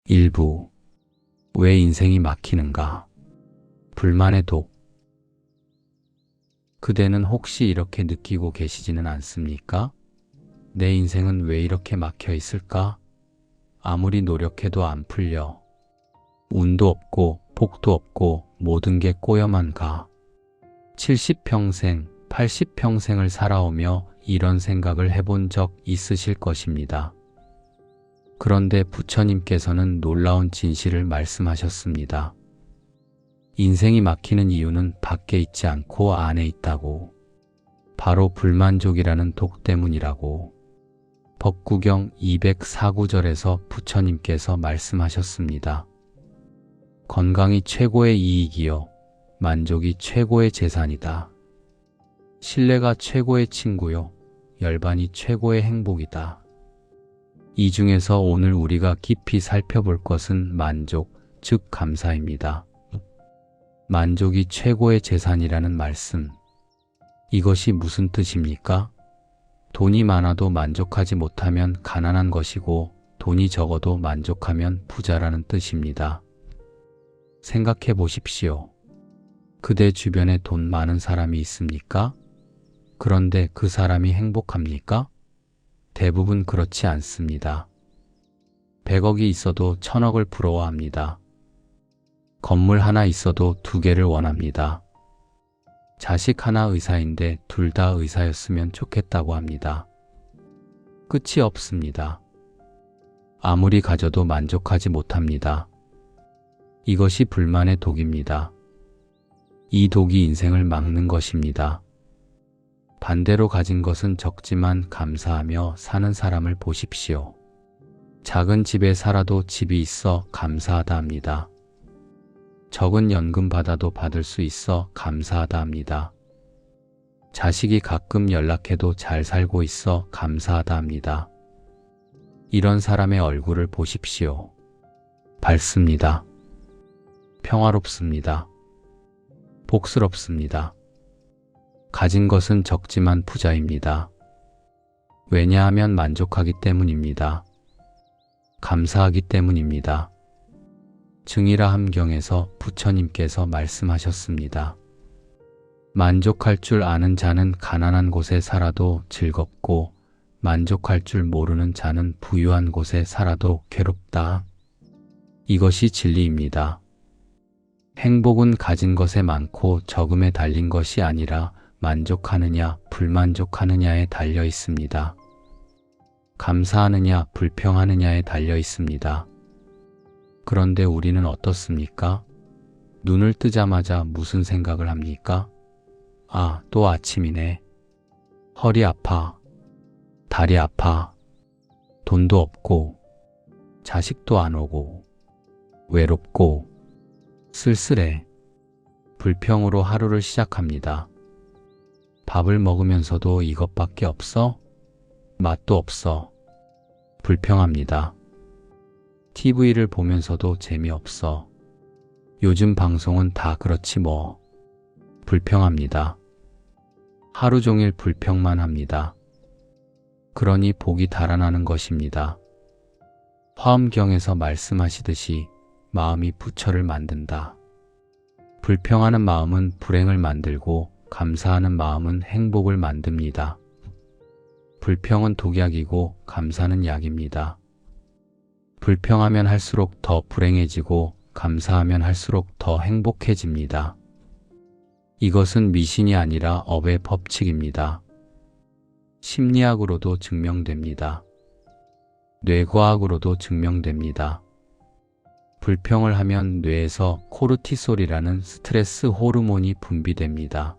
일부. 왜 인생이 막히는가? 불만의 독. 그대는 혹시 이렇게 느끼고 계시지는 않습니까? 내 인생은 왜 이렇게 막혀 있을까? 아무리 노력해도 안 풀려. 운도 없고 복도 없고 모든 게 꼬여만 가. 70평생, 80평생을 살아오며 이런 생각을 해본 적 있으실 것입니다. 그런데 부처님께서는 놀라운 진실을 말씀하셨습니다. 인생이 막히는 이유는 밖에 있지 않고 안에 있다고. 바로 불만족이라는 독 때문이라고. 법구경 204구절에서 부처님께서 말씀하셨습니다. 건강이 최고의 이익이요. 만족이 최고의 재산이다. 신뢰가 최고의 친구요. 열반이 최고의 행복이다. 이 중에서 오늘 우리가 깊이 살펴볼 것은 만족, 즉 감사입니다. 만족이 최고의 재산이라는 말씀. 이것이 무슨 뜻입니까? 돈이 많아도 만족하지 못하면 가난한 것이고 돈이 적어도 만족하면 부자라는 뜻입니다. 생각해 보십시오. 그대 주변에 돈 많은 사람이 있습니까? 그런데 그 사람이 행복합니까? 대부분 그렇지 않습니다. 100억이 있어도 1000억을 부러워합니다. 건물 하나 있어도 2개를 원합니다. 자식 하나 의사인데 둘 다 의사였으면 좋겠다고 합니다. 끝이 없습니다. 아무리 가져도 만족하지 못합니다. 이것이 불만의 독입니다. 이 독이 인생을 막는 것입니다. 반대로 가진 것은 적지만 감사하며 사는 사람을 보십시오. 작은 집에 살아도 집이 있어 감사하다 합니다. 적은 연금 받아도 받을 수 있어 감사하다 합니다. 자식이 가끔 연락해도 잘 살고 있어 감사하다 합니다. 이런 사람의 얼굴을 보십시오. 밝습니다. 평화롭습니다. 복스럽습니다. 가진 것은 적지만 부자입니다. 왜냐하면 만족하기 때문입니다. 감사하기 때문입니다. 증이라 함경에서 부처님께서 말씀하셨습니다. 만족할 줄 아는 자는 가난한 곳에 살아도 즐겁고 만족할 줄 모르는 자는 부유한 곳에 살아도 괴롭다. 이것이 진리입니다. 행복은 가진 것에 많고 적음에 달린 것이 아니라 만족하느냐, 불만족하느냐에 달려 있습니다. 감사하느냐, 불평하느냐에 달려 있습니다. 그런데 우리는 어떻습니까? 눈을 뜨자마자 무슨 생각을 합니까? 아, 또 아침이네. 허리 아파. 다리 아파. 돈도 없고, 자식도 안 오고, 외롭고, 쓸쓸해. 불평으로 하루를 시작합니다. 밥을 먹으면서도 이것밖에 없어? 맛도 없어. 불평합니다. TV를 보면서도 재미없어. 요즘 방송은 다 그렇지 뭐. 불평합니다. 하루 종일 불평만 합니다. 그러니 복이 달아나는 것입니다. 화엄경에서 말씀하시듯이 마음이 부처를 만든다. 불평하는 마음은 불행을 만들고 감사하는 마음은 행복을 만듭니다. 불평은 독약이고 감사는 약입니다. 불평하면 할수록 더 불행해지고 감사하면 할수록 더 행복해집니다. 이것은 미신이 아니라 업의 법칙입니다. 심리학으로도 증명됩니다. 뇌과학으로도 증명됩니다. 불평을 하면 뇌에서 코르티솔이라는 스트레스 호르몬이 분비됩니다.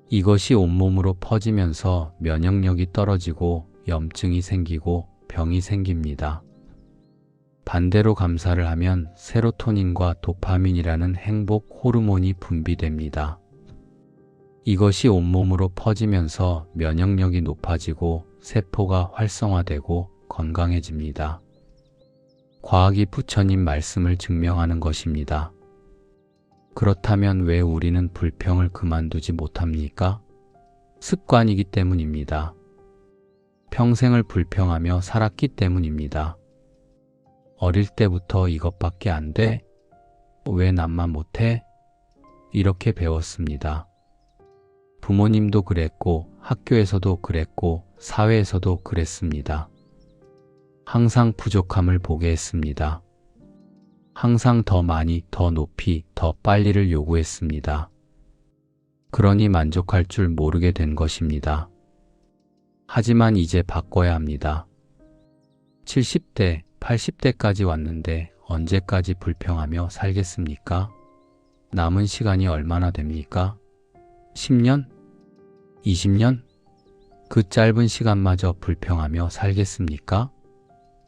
이것이 온몸으로 퍼지면서 면역력이 떨어지고 염증이 생기고 병이 생깁니다. 반대로 감사를 하면 세로토닌과 도파민이라는 행복 호르몬이 분비됩니다. 이것이 온몸으로 퍼지면서 면역력이 높아지고 세포가 활성화되고 건강해집니다. 과학이 부처님 말씀을 증명하는 것입니다. 그렇다면 왜 우리는 불평을 그만두지 못합니까? 습관이기 때문입니다. 평생을 불평하며 살았기 때문입니다. 어릴 때부터 이것밖에 안 돼? 왜 남만 못해? 이렇게 배웠습니다. 부모님도 그랬고, 학교에서도 그랬고, 사회에서도 그랬습니다. 항상 부족함을 보게 했습니다. 항상 더 많이, 더 높이, 더 빨리를 요구했습니다. 그러니 만족할 줄 모르게 된 것입니다. 하지만 이제 바꿔야 합니다. 70대, 80대까지 왔는데 언제까지 불평하며 살겠습니까? 남은 시간이 얼마나 됩니까? 10년? 20년? 그 짧은 시간마저 불평하며 살겠습니까?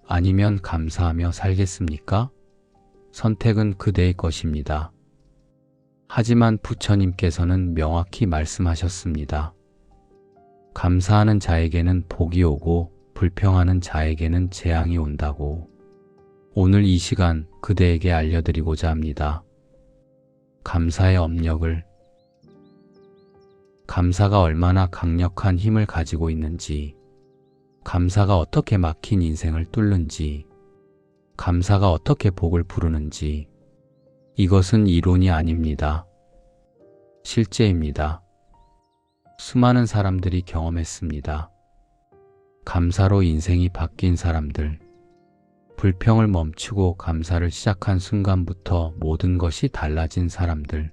아니면 감사하며 살겠습니까? 선택은 그대의 것입니다. 하지만 부처님께서는 명확히 말씀하셨습니다. 감사하는 자에게는 복이 오고 불평하는 자에게는 재앙이 온다고. 오늘 이 시간 그대에게 알려드리고자 합니다. 감사의 업력을, 감사가 얼마나 강력한 힘을 가지고 있는지, 감사가 어떻게 막힌 인생을 뚫는지, 감사가 어떻게 복을 부르는지, 이것은 이론이 아닙니다. 실제입니다. 수많은 사람들이 경험했습니다. 감사로 인생이 바뀐 사람들, 불평을 멈추고 감사를 시작한 순간부터 모든 것이 달라진 사람들.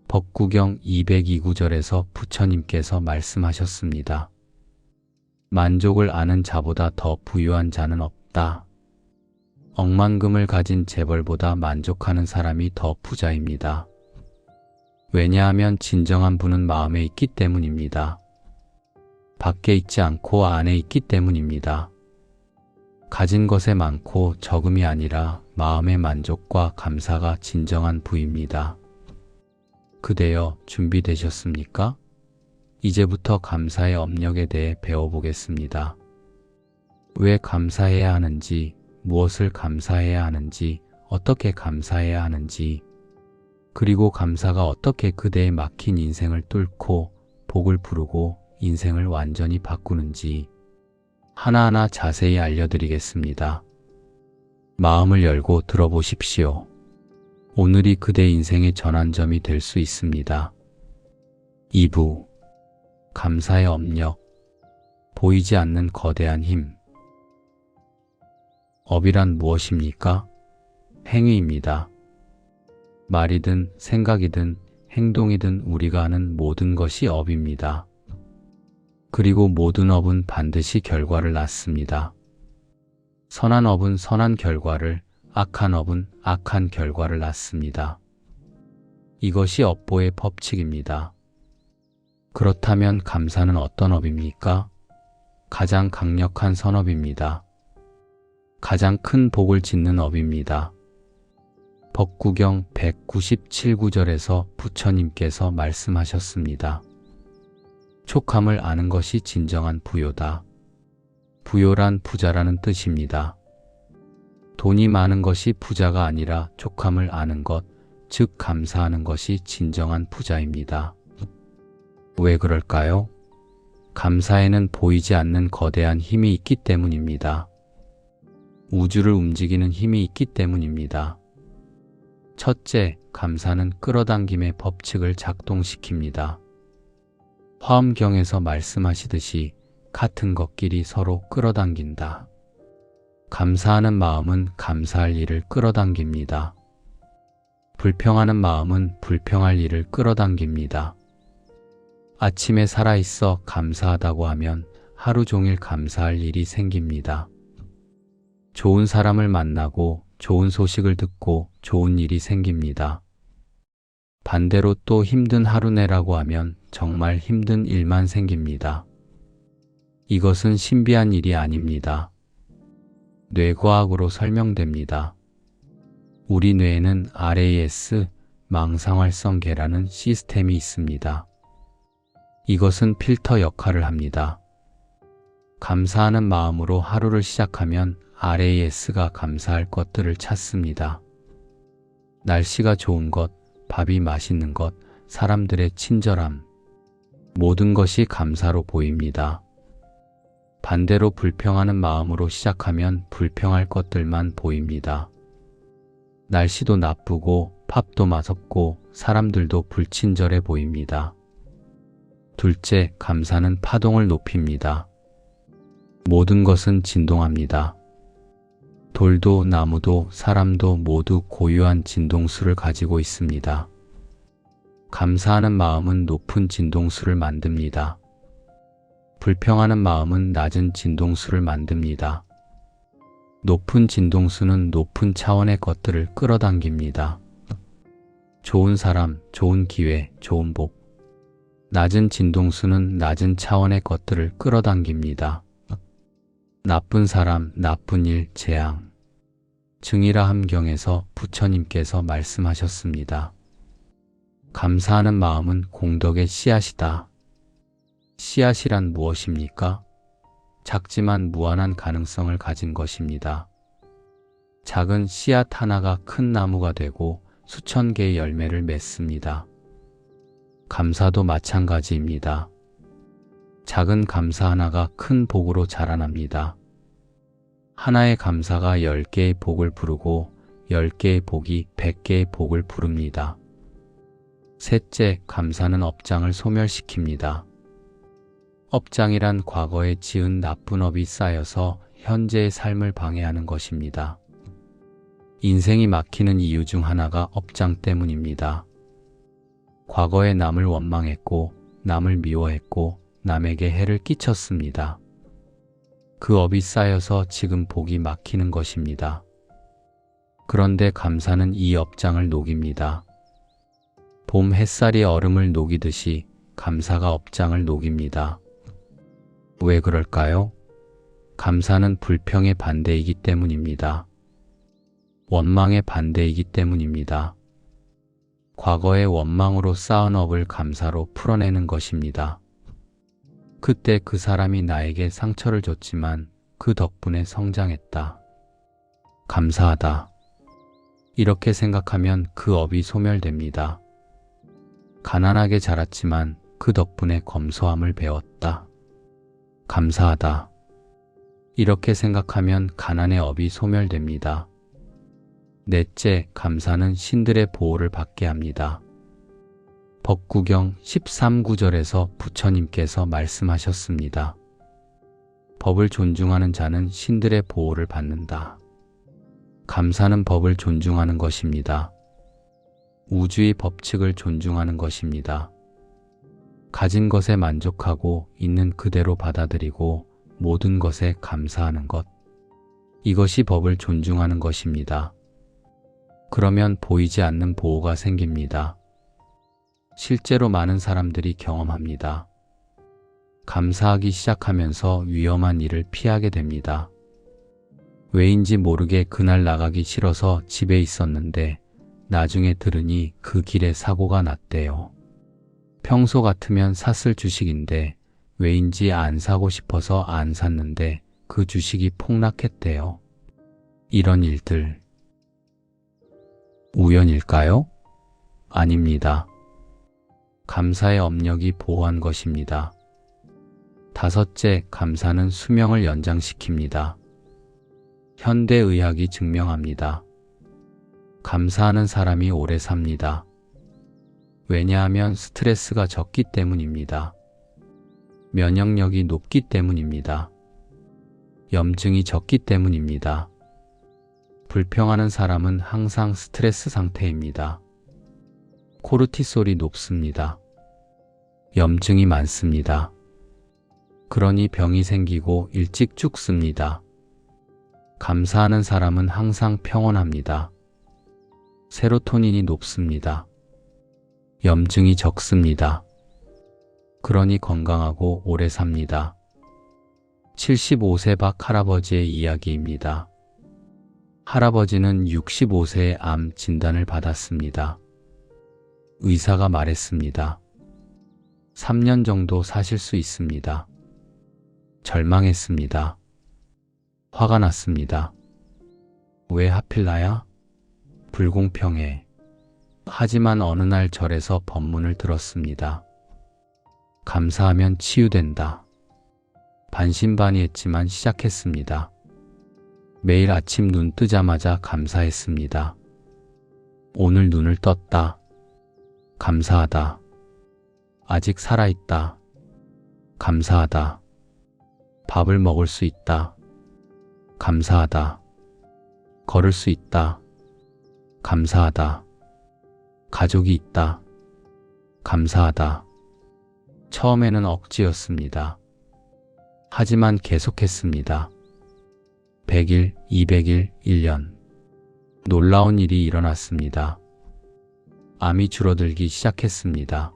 법구경 202구절에서 부처님께서 말씀하셨습니다. 만족을 아는 자보다 더 부유한 자는 없다. 억만금을 가진 재벌보다 만족하는 사람이 더 부자입니다. 왜냐하면 진정한 부는 마음에 있기 때문입니다. 밖에 있지 않고 안에 있기 때문입니다. 가진 것에 많고 적음이 아니라 마음의 만족과 감사가 진정한 부입니다. 그대여 준비되셨습니까? 이제부터 감사의 업력에 대해 배워보겠습니다. 왜 감사해야 하는지, 무엇을 감사해야 하는지, 어떻게 감사해야 하는지, 그리고 감사가 어떻게 그대의 막힌 인생을 뚫고 복을 부르고 인생을 완전히 바꾸는지 하나하나 자세히 알려드리겠습니다. 마음을 열고 들어보십시오. 오늘이 그대 인생의 전환점이 될 수 있습니다. 2부 감사의 업력, 보이지 않는 거대한 힘. 업이란 무엇입니까? 행위입니다. 말이든 생각이든 행동이든 우리가 하는 모든 것이 업입니다. 그리고 모든 업은 반드시 결과를 낳습니다. 선한 업은 선한 결과를, 악한 업은 악한 결과를 낳습니다. 이것이 업보의 법칙입니다. 그렇다면 감사는 어떤 업입니까? 가장 강력한 선업입니다. 가장 큰 복을 짓는 업입니다. 법구경 197구절에서 부처님께서 말씀하셨습니다. 촉함을 아는 것이 진정한 부요다. 부요란 부자라는 뜻입니다. 돈이 많은 것이 부자가 아니라 촉함을 아는 것, 즉 감사하는 것이 진정한 부자입니다. 왜 그럴까요? 감사에는 보이지 않는 거대한 힘이 있기 때문입니다. 우주를 움직이는 힘이 있기 때문입니다. 첫째, 감사는 끌어당김의 법칙을 작동시킵니다. 화엄경에서 말씀하시듯이 같은 것끼리 서로 끌어당긴다. 감사하는 마음은 감사할 일을 끌어당깁니다. 불평하는 마음은 불평할 일을 끌어당깁니다. 아침에 살아있어 감사하다고 하면 하루 종일 감사할 일이 생깁니다. 좋은 사람을 만나고 좋은 소식을 듣고 좋은 일이 생깁니다. 반대로 또 힘든 하루 내라고 하면 정말 힘든 일만 생깁니다. 이것은 신비한 일이 아닙니다. 뇌과학으로 설명됩니다. 우리 뇌에는 RAS, 망상활성계라는 시스템이 있습니다. 이것은 필터 역할을 합니다. 감사하는 마음으로 하루를 시작하면 RAS가 감사할 것들을 찾습니다. 날씨가 좋은 것, 밥이 맛있는 것, 사람들의 친절함, 모든 것이 감사로 보입니다. 반대로 불평하는 마음으로 시작하면 불평할 것들만 보입니다. 날씨도 나쁘고 팝도 맛없고 사람들도 불친절해 보입니다. 둘째, 감사는 파동을 높입니다. 모든 것은 진동합니다. 돌도 나무도 사람도 모두 고유한 진동수를 가지고 있습니다. 감사하는 마음은 높은 진동수를 만듭니다. 불평하는 마음은 낮은 진동수를 만듭니다. 높은 진동수는 높은 차원의 것들을 끌어당깁니다. 좋은 사람, 좋은 기회, 좋은 복. 낮은 진동수는 낮은 차원의 것들을 끌어당깁니다. 나쁜 사람, 나쁜 일, 재앙. 증이라 함경에서 부처님께서 말씀하셨습니다. 감사하는 마음은 공덕의 씨앗이다. 씨앗이란 무엇입니까? 작지만 무한한 가능성을 가진 것입니다. 작은 씨앗 하나가 큰 나무가 되고 수천 개의 열매를 맺습니다. 감사도 마찬가지입니다. 작은 감사 하나가 큰 복으로 자라납니다. 하나의 감사가 10개의 복을 부르고 10개의 복이 100개의 복을 부릅니다. 셋째, 감사는 업장을 소멸시킵니다. 업장이란 과거에 지은 나쁜 업이 쌓여서 현재의 삶을 방해하는 것입니다. 인생이 막히는 이유 중 하나가 업장 때문입니다. 과거에 남을 원망했고, 남을 미워했고, 남에게 해를 끼쳤습니다. 그 업이 쌓여서 지금 복이 막히는 것입니다. 그런데 감사는 이 업장을 녹입니다. 봄 햇살이 얼음을 녹이듯이 감사가 업장을 녹입니다. 왜 그럴까요? 감사는 불평의 반대이기 때문입니다. 원망의 반대이기 때문입니다. 과거의 원망으로 쌓은 업을 감사로 풀어내는 것입니다. 그때 그 사람이 나에게 상처를 줬지만 그 덕분에 성장했다. 감사하다. 이렇게 생각하면 그 업이 소멸됩니다. 가난하게 자랐지만 그 덕분에 검소함을 배웠다. 감사하다. 이렇게 생각하면 가난의 업이 소멸됩니다. 넷째, 감사는 신들의 보호를 받게 합니다. 법구경 13구절에서 부처님께서 말씀하셨습니다. 법을 존중하는 자는 신들의 보호를 받는다. 감사는 법을 존중하는 것입니다. 우주의 법칙을 존중하는 것입니다. 가진 것에 만족하고 있는 그대로 받아들이고 모든 것에 감사하는 것. 이것이 법을 존중하는 것입니다. 그러면 보이지 않는 보호가 생깁니다. 실제로 많은 사람들이 경험합니다. 감사하기 시작하면서 위험한 일을 피하게 됩니다. 왜인지 모르게 그날 나가기 싫어서 집에 있었는데 나중에 들으니 그 길에 사고가 났대요. 평소 같으면 샀을 주식인데 왜인지 안 사고 싶어서 안 샀는데 그 주식이 폭락했대요. 이런 일들. 우연일까요? 아닙니다. 감사의 업력이 보호한 것입니다. 다섯째, 감사는 수명을 연장시킵니다. 현대의학이 증명합니다. 감사하는 사람이 오래 삽니다. 왜냐하면 스트레스가 적기 때문입니다. 면역력이 높기 때문입니다. 염증이 적기 때문입니다. 불평하는 사람은 항상 스트레스 상태입니다. 코르티솔이 높습니다. 염증이 많습니다. 그러니 병이 생기고 일찍 죽습니다. 감사하는 사람은 항상 평온합니다. 세로토닌이 높습니다. 염증이 적습니다. 그러니 건강하고 오래 삽니다. 75세 박 할아버지의 이야기입니다. 할아버지는 65세에 암 진단을 받았습니다. 의사가 말했습니다. 3년 정도 사실 수 있습니다. 절망했습니다. 화가 났습니다. 왜 하필 나야? 불공평해. 하지만 어느 날 절에서 법문을 들었습니다. 감사하면 치유된다. 반신반의했지만 시작했습니다. 매일 아침 눈 뜨자마자 감사했습니다. 오늘 눈을 떴다. 감사하다. 아직 살아있다. 감사하다. 밥을 먹을 수 있다. 감사하다. 걸을 수 있다. 감사하다. 가족이 있다. 감사하다. 처음에는 억지였습니다. 하지만 계속했습니다. 100일, 200일, 1년. 놀라운 일이 일어났습니다. 암이 줄어들기 시작했습니다.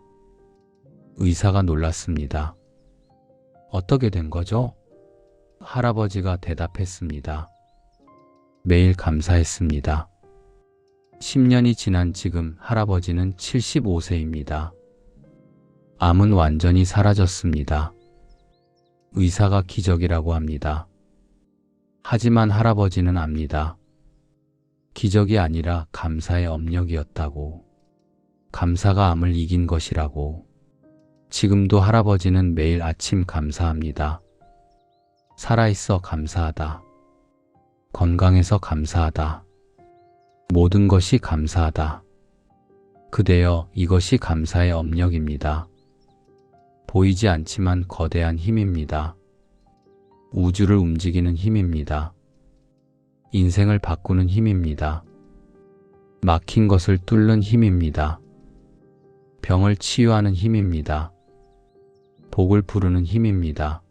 의사가 놀랐습니다. 어떻게 된 거죠? 할아버지가 대답했습니다. 매일 감사했습니다. 10년이 지난 지금 할아버지는 75세입니다. 암은 완전히 사라졌습니다. 의사가 기적이라고 합니다. 하지만 할아버지는 압니다. 기적이 아니라 감사의 업력이었다고. 감사가 암을 이긴 것이라고. 지금도 할아버지는 매일 아침 감사합니다. 살아있어 감사하다. 건강해서 감사하다. 모든 것이 감사하다. 그대여, 이것이 감사의 업력입니다. 보이지 않지만 거대한 힘입니다. 우주를 움직이는 힘입니다. 인생을 바꾸는 힘입니다. 막힌 것을 뚫는 힘입니다. 병을 치유하는 힘입니다. 복을 부르는 힘입니다.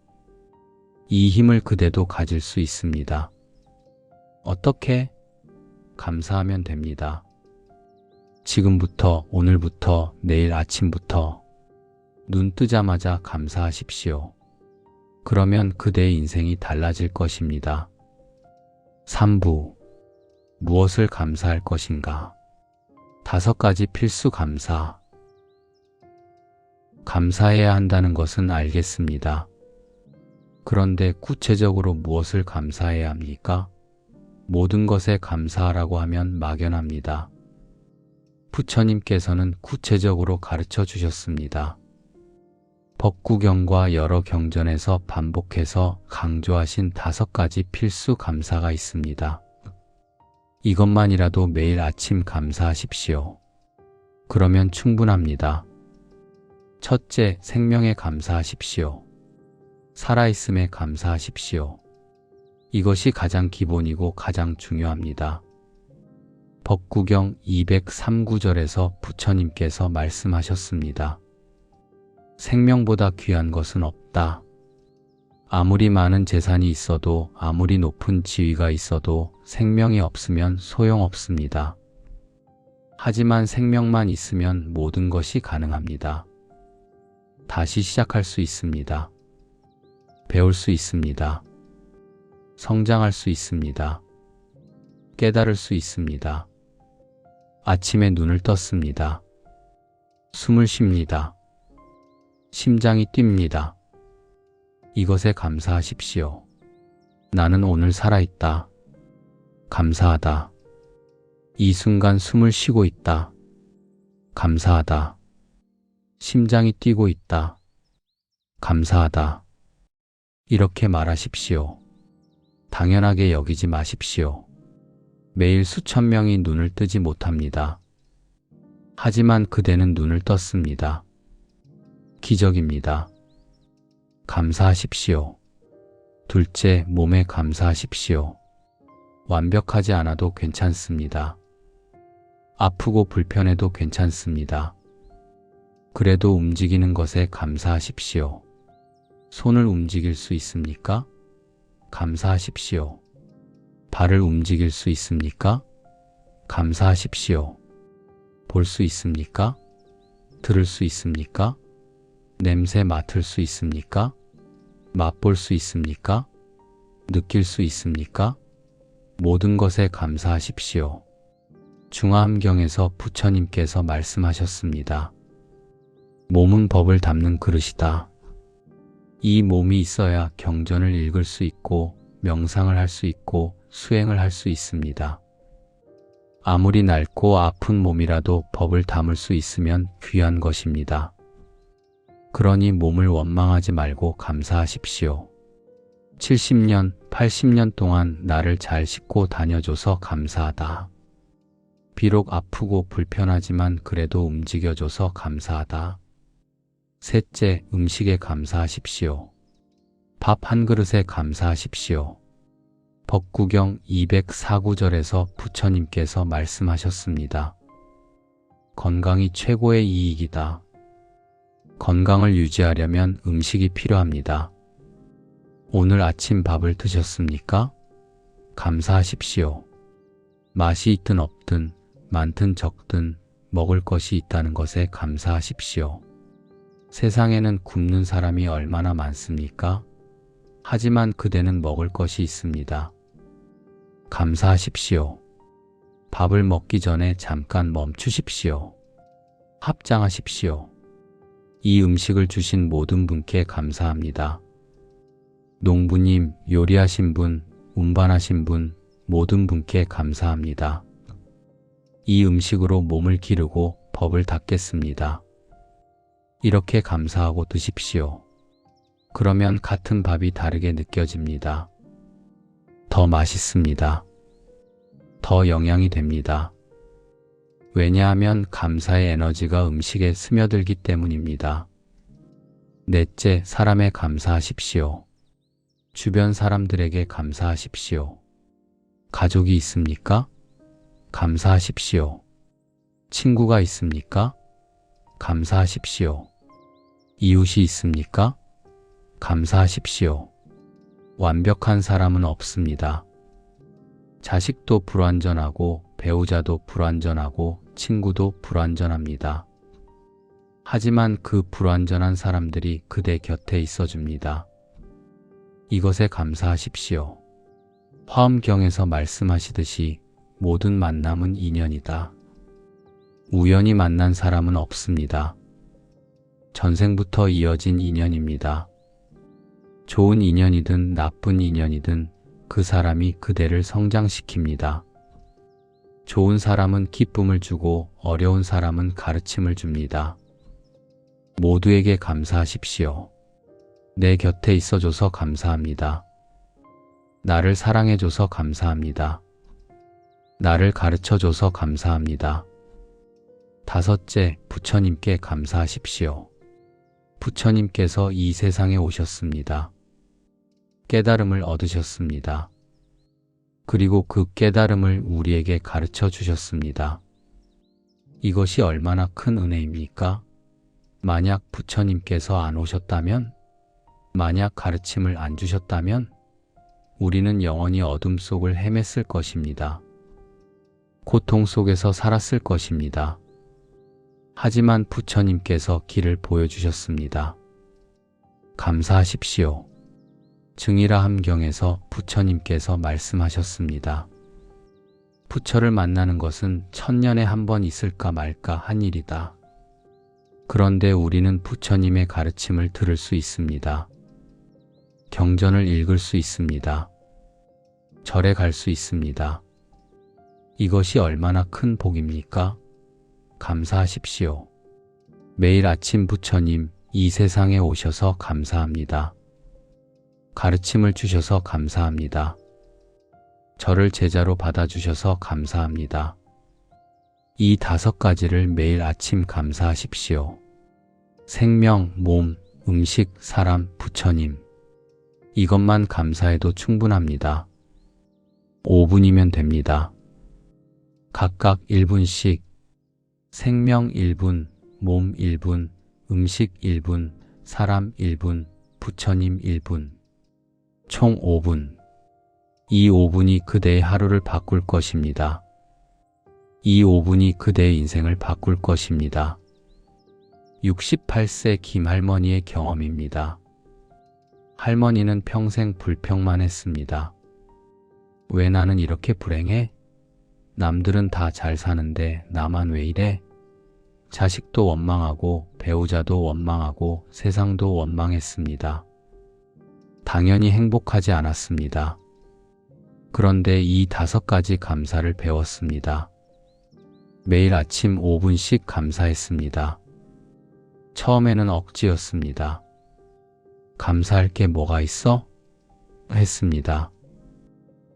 이 힘을 그대도 가질 수 있습니다. 어떻게? 감사하면 됩니다. 지금부터, 오늘부터, 내일 아침부터 눈 뜨자마자 감사하십시오. 그러면 그대의 인생이 달라질 것입니다. 3부. 무엇을 감사할 것인가? 5가지 필수 감사. 감사해야 한다는 것은 알겠습니다. 그런데 구체적으로 무엇을 감사해야 합니까? 모든 것에 감사하라고 하면 막연합니다. 부처님께서는 구체적으로 가르쳐 주셨습니다. 법구경과 여러 경전에서 반복해서 강조하신 5가지 필수 감사가 있습니다. 이것만이라도 매일 아침 감사하십시오. 그러면 충분합니다. 첫째, 생명에 감사하십시오. 살아있음에 감사하십시오. 이것이 가장 기본이고 가장 중요합니다. 법구경 203구절에서 부처님께서 말씀하셨습니다. 생명보다 귀한 것은 없다. 아무리 많은 재산이 있어도, 아무리 높은 지위가 있어도 생명이 없으면 소용없습니다. 하지만 생명만 있으면 모든 것이 가능합니다. 다시 시작할 수 있습니다. 배울 수 있습니다. 성장할 수 있습니다. 깨달을 수 있습니다. 아침에 눈을 떴습니다. 숨을 쉽니다. 심장이 뜁니다. 이것에 감사하십시오. 나는 오늘 살아있다. 감사하다. 이 순간 숨을 쉬고 있다. 감사하다. 심장이 뛰고 있다. 감사하다. 이렇게 말하십시오. 당연하게 여기지 마십시오. 매일 수천 명이 눈을 뜨지 못합니다. 하지만 그대는 눈을 떴습니다. 기적입니다. 감사하십시오. 둘째, 몸에 감사하십시오. 완벽하지 않아도 괜찮습니다. 아프고 불편해도 괜찮습니다. 그래도 움직이는 것에 감사하십시오. 손을 움직일 수 있습니까? 감사하십시오. 발을 움직일 수 있습니까? 감사하십시오. 볼 수 있습니까? 들을 수 있습니까? 냄새 맡을 수 있습니까? 맛볼 수 있습니까? 느낄 수 있습니까? 모든 것에 감사하십시오. 중화함경에서 부처님께서 말씀하셨습니다. 몸은 법을 담는 그릇이다. 이 몸이 있어야 경전을 읽을 수 있고 명상을 할 수 있고 수행을 할 수 있습니다. 아무리 낡고 아픈 몸이라도 법을 담을 수 있으면 귀한 것입니다. 그러니 몸을 원망하지 말고 감사하십시오. 70년, 80년 동안 나를 잘 싣고 다녀줘서 감사하다. 비록 아프고 불편하지만 그래도 움직여줘서 감사하다. 셋째, 음식에 감사하십시오. 밥 한 그릇에 감사하십시오. 법구경 204구절에서 부처님께서 말씀하셨습니다. 건강이 최고의 이익이다. 건강을 유지하려면 음식이 필요합니다. 오늘 아침 밥을 드셨습니까? 감사하십시오. 맛이 있든 없든, 많든 적든 먹을 것이 있다는 것에 감사하십시오. 세상에는 굶는 사람이 얼마나 많습니까? 하지만 그대는 먹을 것이 있습니다. 감사하십시오. 밥을 먹기 전에 잠깐 멈추십시오. 합장하십시오. 이 음식을 주신 모든 분께 감사합니다. 농부님, 요리하신 분, 운반하신 분, 모든 분께 감사합니다. 이 음식으로 몸을 기르고 법을 닦겠습니다. 이렇게 감사하고 드십시오. 그러면 같은 밥이 다르게 느껴집니다. 더 맛있습니다. 더 영양이 됩니다. 왜냐하면 감사의 에너지가 음식에 스며들기 때문입니다. 넷째, 사람에 감사하십시오. 주변 사람들에게 감사하십시오. 가족이 있습니까? 감사하십시오. 친구가 있습니까? 감사하십시오. 이웃이 있습니까? 감사하십시오. 완벽한 사람은 없습니다. 자식도 불완전하고 배우자도 불완전하고 친구도 불완전합니다. 하지만 그 불완전한 사람들이 그대 곁에 있어줍니다. 이것에 감사하십시오. 화엄경에서 말씀하시듯이 모든 만남은 인연이다. 우연히 만난 사람은 없습니다. 전생부터 이어진 인연입니다. 좋은 인연이든 나쁜 인연이든 그 사람이 그대를 성장시킵니다. 좋은 사람은 기쁨을 주고 어려운 사람은 가르침을 줍니다. 모두에게 감사하십시오. 내 곁에 있어줘서 감사합니다. 나를 사랑해줘서 감사합니다. 나를 가르쳐줘서 감사합니다. 다섯째, 부처님께 감사하십시오. 부처님께서 이 세상에 오셨습니다. 깨달음을 얻으셨습니다. 그리고 그 깨달음을 우리에게 가르쳐 주셨습니다. 이것이 얼마나 큰 은혜입니까? 만약 부처님께서 안 오셨다면, 만약 가르침을 안 주셨다면, 우리는 영원히 어둠 속을 헤맸을 것입니다. 고통 속에서 살았을 것입니다. 하지만 부처님께서 길을 보여주셨습니다. 감사하십시오. 증이라 함경에서 부처님께서 말씀하셨습니다. 부처를 만나는 것은 천년에 한 번 있을까 말까 한 일이다. 그런데 우리는 부처님의 가르침을 들을 수 있습니다. 경전을 읽을 수 있습니다. 절에 갈 수 있습니다. 이것이 얼마나 큰 복입니까? 감사하십시오. 매일 아침 부처님 이 세상에 오셔서 감사합니다. 가르침을 주셔서 감사합니다. 저를 제자로 받아주셔서 감사합니다. 이 5가지를 매일 아침 감사하십시오. 생명, 몸, 음식, 사람, 부처님. 이것만 감사해도 충분합니다. 5분이면 됩니다. 각각 1분씩 생명 1분, 몸 1분, 음식 1분, 사람 1분, 부처님 1분. 총 5분. 이 5분이 그대의 하루를 바꿀 것입니다. 이 5분이 그대의 인생을 바꿀 것입니다. 68세 김할머니의 경험입니다. 할머니는 평생 불평만 했습니다. 왜 나는 이렇게 불행해? 남들은 다 잘 사는데 나만 왜 이래? 자식도 원망하고 배우자도 원망하고 세상도 원망했습니다. 당연히 행복하지 않았습니다. 그런데 이 5가지 감사를 배웠습니다. 매일 아침 5분씩 감사했습니다. 처음에는 억지였습니다. 감사할 게 뭐가 있어? 했습니다.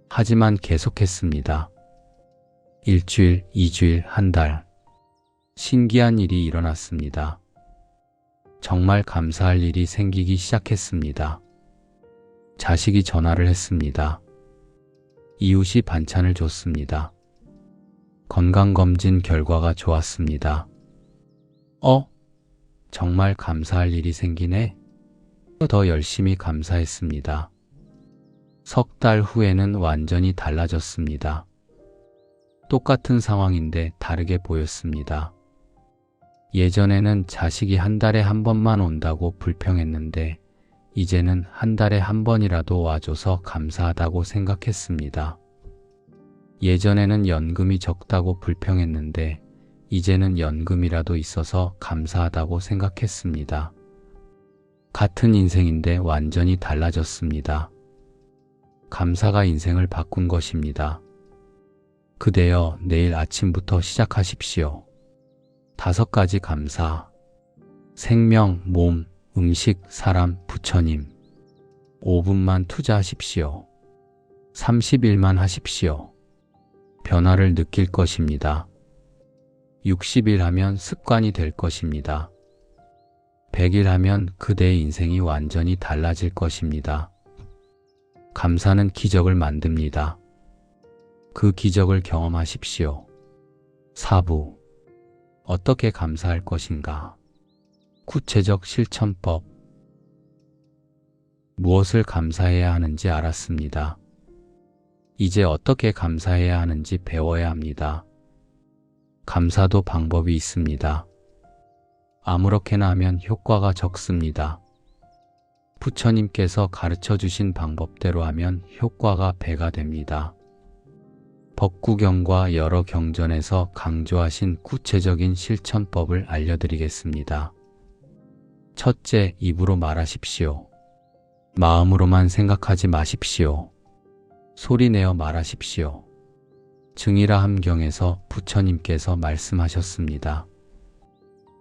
하지만 계속했습니다. 일주일, 2주일, 한 달. 신기한 일이 일어났습니다. 정말 감사할 일이 생기기 시작했습니다. 자식이 전화를 했습니다. 이웃이 반찬을 줬습니다. 건강검진 결과가 좋았습니다. 정말 감사할 일이 생기네? 더 열심히 감사했습니다. 석 달 후에는 완전히 달라졌습니다. 똑같은 상황인데 다르게 보였습니다. 예전에는 자식이 한 달에 한 번만 온다고 불평했는데 이제는 한 달에 한 번이라도 와줘서 감사하다고 생각했습니다. 예전에는 연금이 적다고 불평했는데 이제는 연금이라도 있어서 감사하다고 생각했습니다. 같은 인생인데 완전히 달라졌습니다. 감사가 인생을 바꾼 것입니다. 그대여 내일 아침부터 시작하십시오. 5가지 감사. 생명, 몸, 음식, 사람, 부처님. 5분만 투자하십시오. 30일만 하십시오. 변화를 느낄 것입니다. 60일 하면 습관이 될 것입니다. 100일 하면 그대의 인생이 완전히 달라질 것입니다. 감사는 기적을 만듭니다. 그 기적을 경험하십시오. 4부. 어떻게 감사할 것인가? 구체적 실천법. 무엇을 감사해야 하는지 알았습니다. 이제 어떻게 감사해야 하는지 배워야 합니다. 감사도 방법이 있습니다. 아무렇게나 하면 효과가 적습니다. 부처님께서 가르쳐 주신 방법대로 하면 효과가 배가 됩니다. 법구경과 여러 경전에서 강조하신 구체적인 실천법을 알려드리겠습니다. 첫째, 입으로 말하십시오. 마음으로만 생각하지 마십시오. 소리내어 말하십시오. 증이라 함경에서 부처님께서 말씀하셨습니다.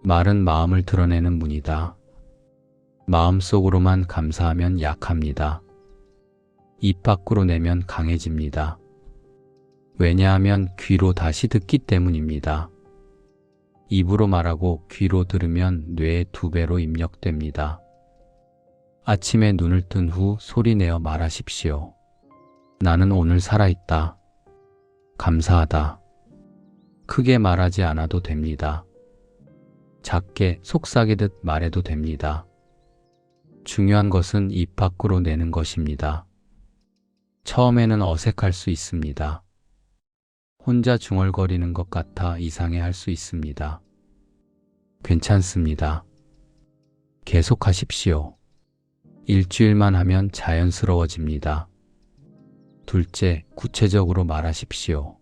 말은 마음을 드러내는 문이다. 마음속으로만 감사하면 약합니다. 입 밖으로 내면 강해집니다. 왜냐하면 귀로 다시 듣기 때문입니다. 입으로 말하고 귀로 들으면 뇌에 2배로 입력됩니다. 아침에 눈을 뜬 후 소리내어 말하십시오. 나는 오늘 살아있다. 감사하다. 크게 말하지 않아도 됩니다. 작게 속삭이듯 말해도 됩니다. 중요한 것은 입 밖으로 내는 것입니다. 처음에는 어색할 수 있습니다. 혼자 중얼거리는 것 같아 이상해할 수 있습니다. 괜찮습니다. 계속하십시오. 일주일만 하면 자연스러워집니다. 둘째, 구체적으로 말하십시오.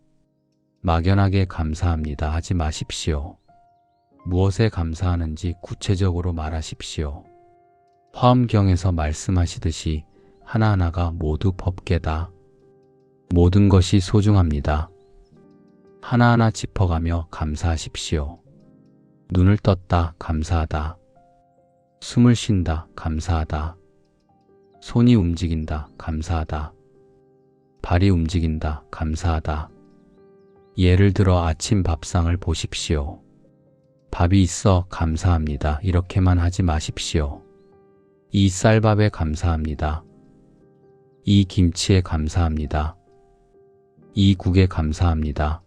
막연하게 감사합니다 하지 마십시오. 무엇에 감사하는지 구체적으로 말하십시오. 화엄경에서 말씀하시듯이 하나하나가 모두 법계다. 모든 것이 소중합니다. 하나하나 짚어가며 감사하십시오. 눈을 떴다, 감사하다. 숨을 쉰다, 감사하다. 손이 움직인다, 감사하다. 발이 움직인다, 감사하다. 예를 들어 아침 밥상을 보십시오. 밥이 있어 감사합니다. 이렇게만 하지 마십시오. 이 쌀밥에 감사합니다. 이 김치에 감사합니다. 이 국에 감사합니다.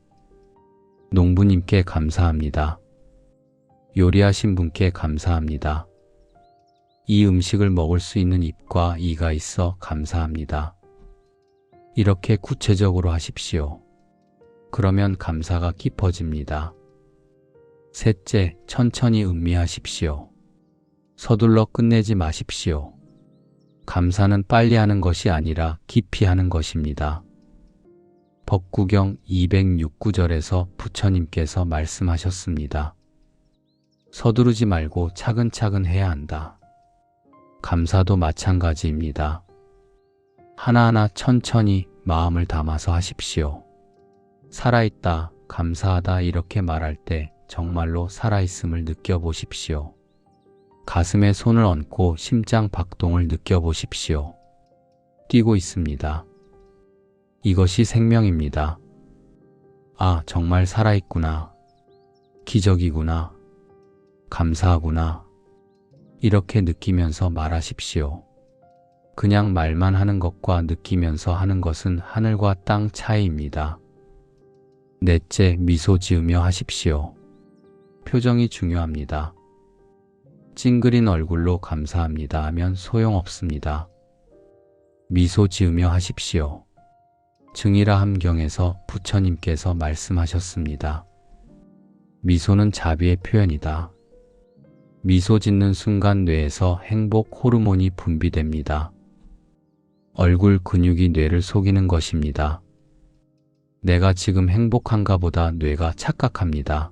농부님께 감사합니다. 요리하신 분께 감사합니다. 이 음식을 먹을 수 있는 입과 이가 있어 감사합니다. 이렇게 구체적으로 하십시오. 그러면 감사가 깊어집니다. 셋째, 천천히 음미하십시오. 서둘러 끝내지 마십시오. 감사는 빨리 하는 것이 아니라 깊이 하는 것입니다. 법구경 206구절에서 부처님께서 말씀하셨습니다. 서두르지 말고 차근차근 해야 한다. 감사도 마찬가지입니다. 하나하나 천천히 마음을 담아서 하십시오. 살아있다, 감사하다 이렇게 말할 때 정말로 살아있음을 느껴보십시오. 가슴에 손을 얹고 심장 박동을 느껴보십시오. 뛰고 있습니다. 이것이 생명입니다. 아, 정말 살아있구나. 기적이구나. 감사하구나. 이렇게 느끼면서 말하십시오. 그냥 말만 하는 것과 느끼면서 하는 것은 하늘과 땅 차이입니다. 넷째, 미소 지으며 하십시오. 표정이 중요합니다. 찡그린 얼굴로 감사합니다 하면 소용없습니다. 미소 지으며 하십시오. 증이라 함경에서 부처님께서 말씀하셨습니다. 미소는 자비의 표현이다. 미소 짓는 순간 뇌에서 행복 호르몬이 분비됩니다. 얼굴 근육이 뇌를 속이는 것입니다. 내가 지금 행복한가 보다 뇌가 착각합니다.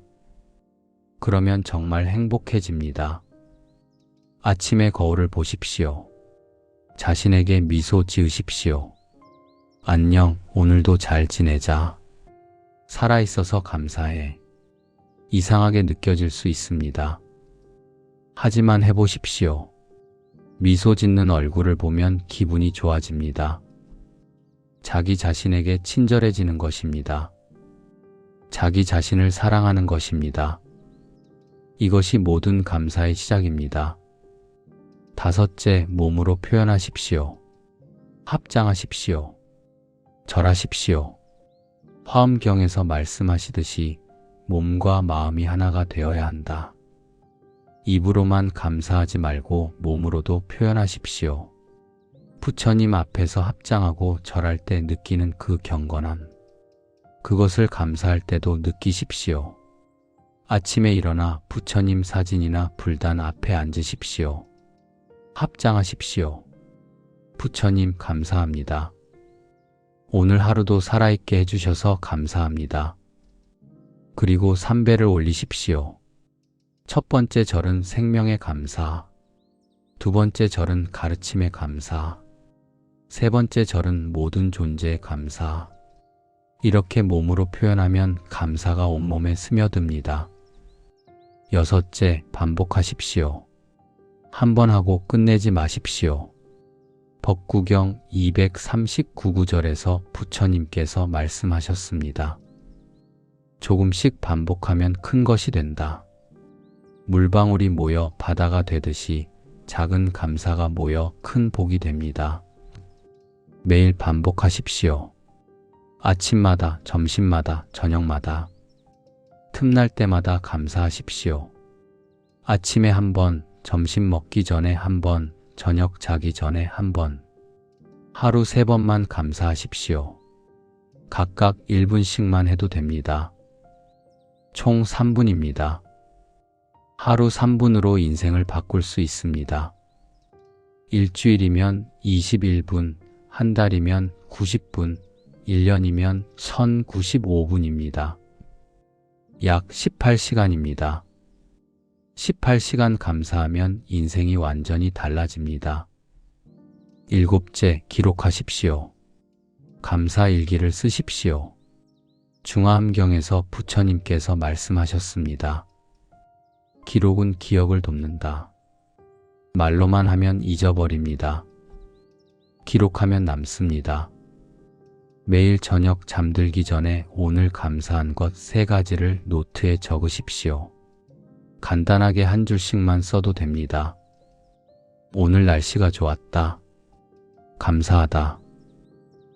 그러면 정말 행복해집니다. 아침의 거울을 보십시오. 자신에게 미소 지으십시오. 안녕, 오늘도 잘 지내자. 살아있어서 감사해. 이상하게 느껴질 수 있습니다. 하지만 해보십시오. 미소 짓는 얼굴을 보면 기분이 좋아집니다. 자기 자신에게 친절해지는 것입니다. 자기 자신을 사랑하는 것입니다. 이것이 모든 감사의 시작입니다. 다섯째, 몸으로 표현하십시오. 합장하십시오. 절하십시오. 화엄경에서 말씀하시듯이 몸과 마음이 하나가 되어야 한다. 입으로만 감사하지 말고 몸으로도 표현하십시오. 부처님 앞에서 합장하고 절할 때 느끼는 그 경건함. 그것을 감사할 때도 느끼십시오. 아침에 일어나 부처님 사진이나 불단 앞에 앉으십시오. 합장하십시오. 부처님 감사합니다. 오늘 하루도 살아있게 해주셔서 감사합니다. 그리고 3배를 올리십시오. 첫 번째 절은 생명의 감사, 두 번째 절은 가르침의 감사, 세 번째 절은 모든 존재의 감사. 이렇게 몸으로 표현하면 감사가 온몸에 스며듭니다. 여섯째, 반복하십시오. 한 번 하고 끝내지 마십시오. 법구경 239구절에서 부처님께서 말씀하셨습니다. 조금씩 반복하면 큰 것이 된다. 물방울이 모여 바다가 되듯이 작은 감사가 모여 큰 복이 됩니다. 매일 반복하십시오. 아침마다, 점심마다, 저녁마다, 틈날 때마다 감사하십시오. 아침에 한 번, 점심 먹기 전에 한 번, 저녁 자기 전에 한 번, 하루 3번만 감사하십시오. 각각 1분씩만 해도 됩니다. 총 3분입니다. 하루 3분으로 인생을 바꿀 수 있습니다. 일주일이면 21분, 한 달이면 90분, 1년이면 1095분입니다. 약 18시간입니다. 18시간 감사하면 인생이 완전히 달라집니다. 일곱째, 기록하십시오. 감사 일기를 쓰십시오. 중화함경에서 부처님께서 말씀하셨습니다. 기록은 기억을 돕는다. 말로만 하면 잊어버립니다. 기록하면 남습니다. 매일 저녁 잠들기 전에 오늘 감사한 것 3가지를 노트에 적으십시오. 간단하게 한 줄씩만 써도 됩니다. 오늘 날씨가 좋았다. 감사하다.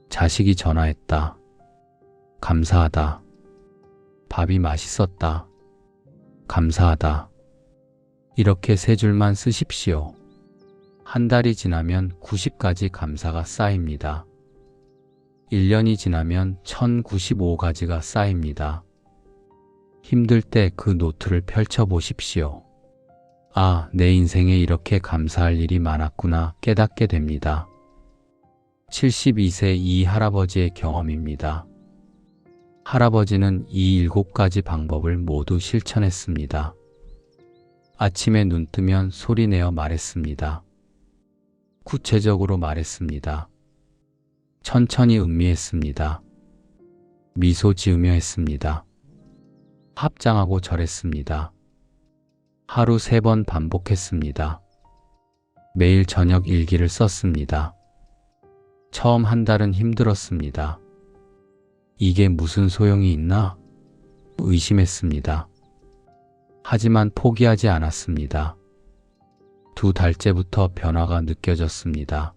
자식이 전화했다. 감사하다. 밥이 맛있었다. 감사하다. 이렇게 3줄만 쓰십시오. 한 달이 지나면 90가지 감사가 쌓입니다. 1년이 지나면 1095가지가 쌓입니다. 힘들 때 그 노트를 펼쳐보십시오. 아, 내 인생에 이렇게 감사할 일이 많았구나 깨닫게 됩니다. 72세 이 할아버지의 경험입니다. 할아버지는 이 7가지 방법을 모두 실천했습니다. 아침에 눈 뜨면 소리내어 말했습니다. 구체적으로 말했습니다. 천천히 음미했습니다. 미소 지으며 했습니다. 합장하고 절했습니다. 하루 3번 반복했습니다. 매일 저녁 일기를 썼습니다. 처음 한 달은 힘들었습니다. 이게 무슨 소용이 있나? 의심했습니다. 하지만 포기하지 않았습니다. 2달째부터 변화가 느껴졌습니다.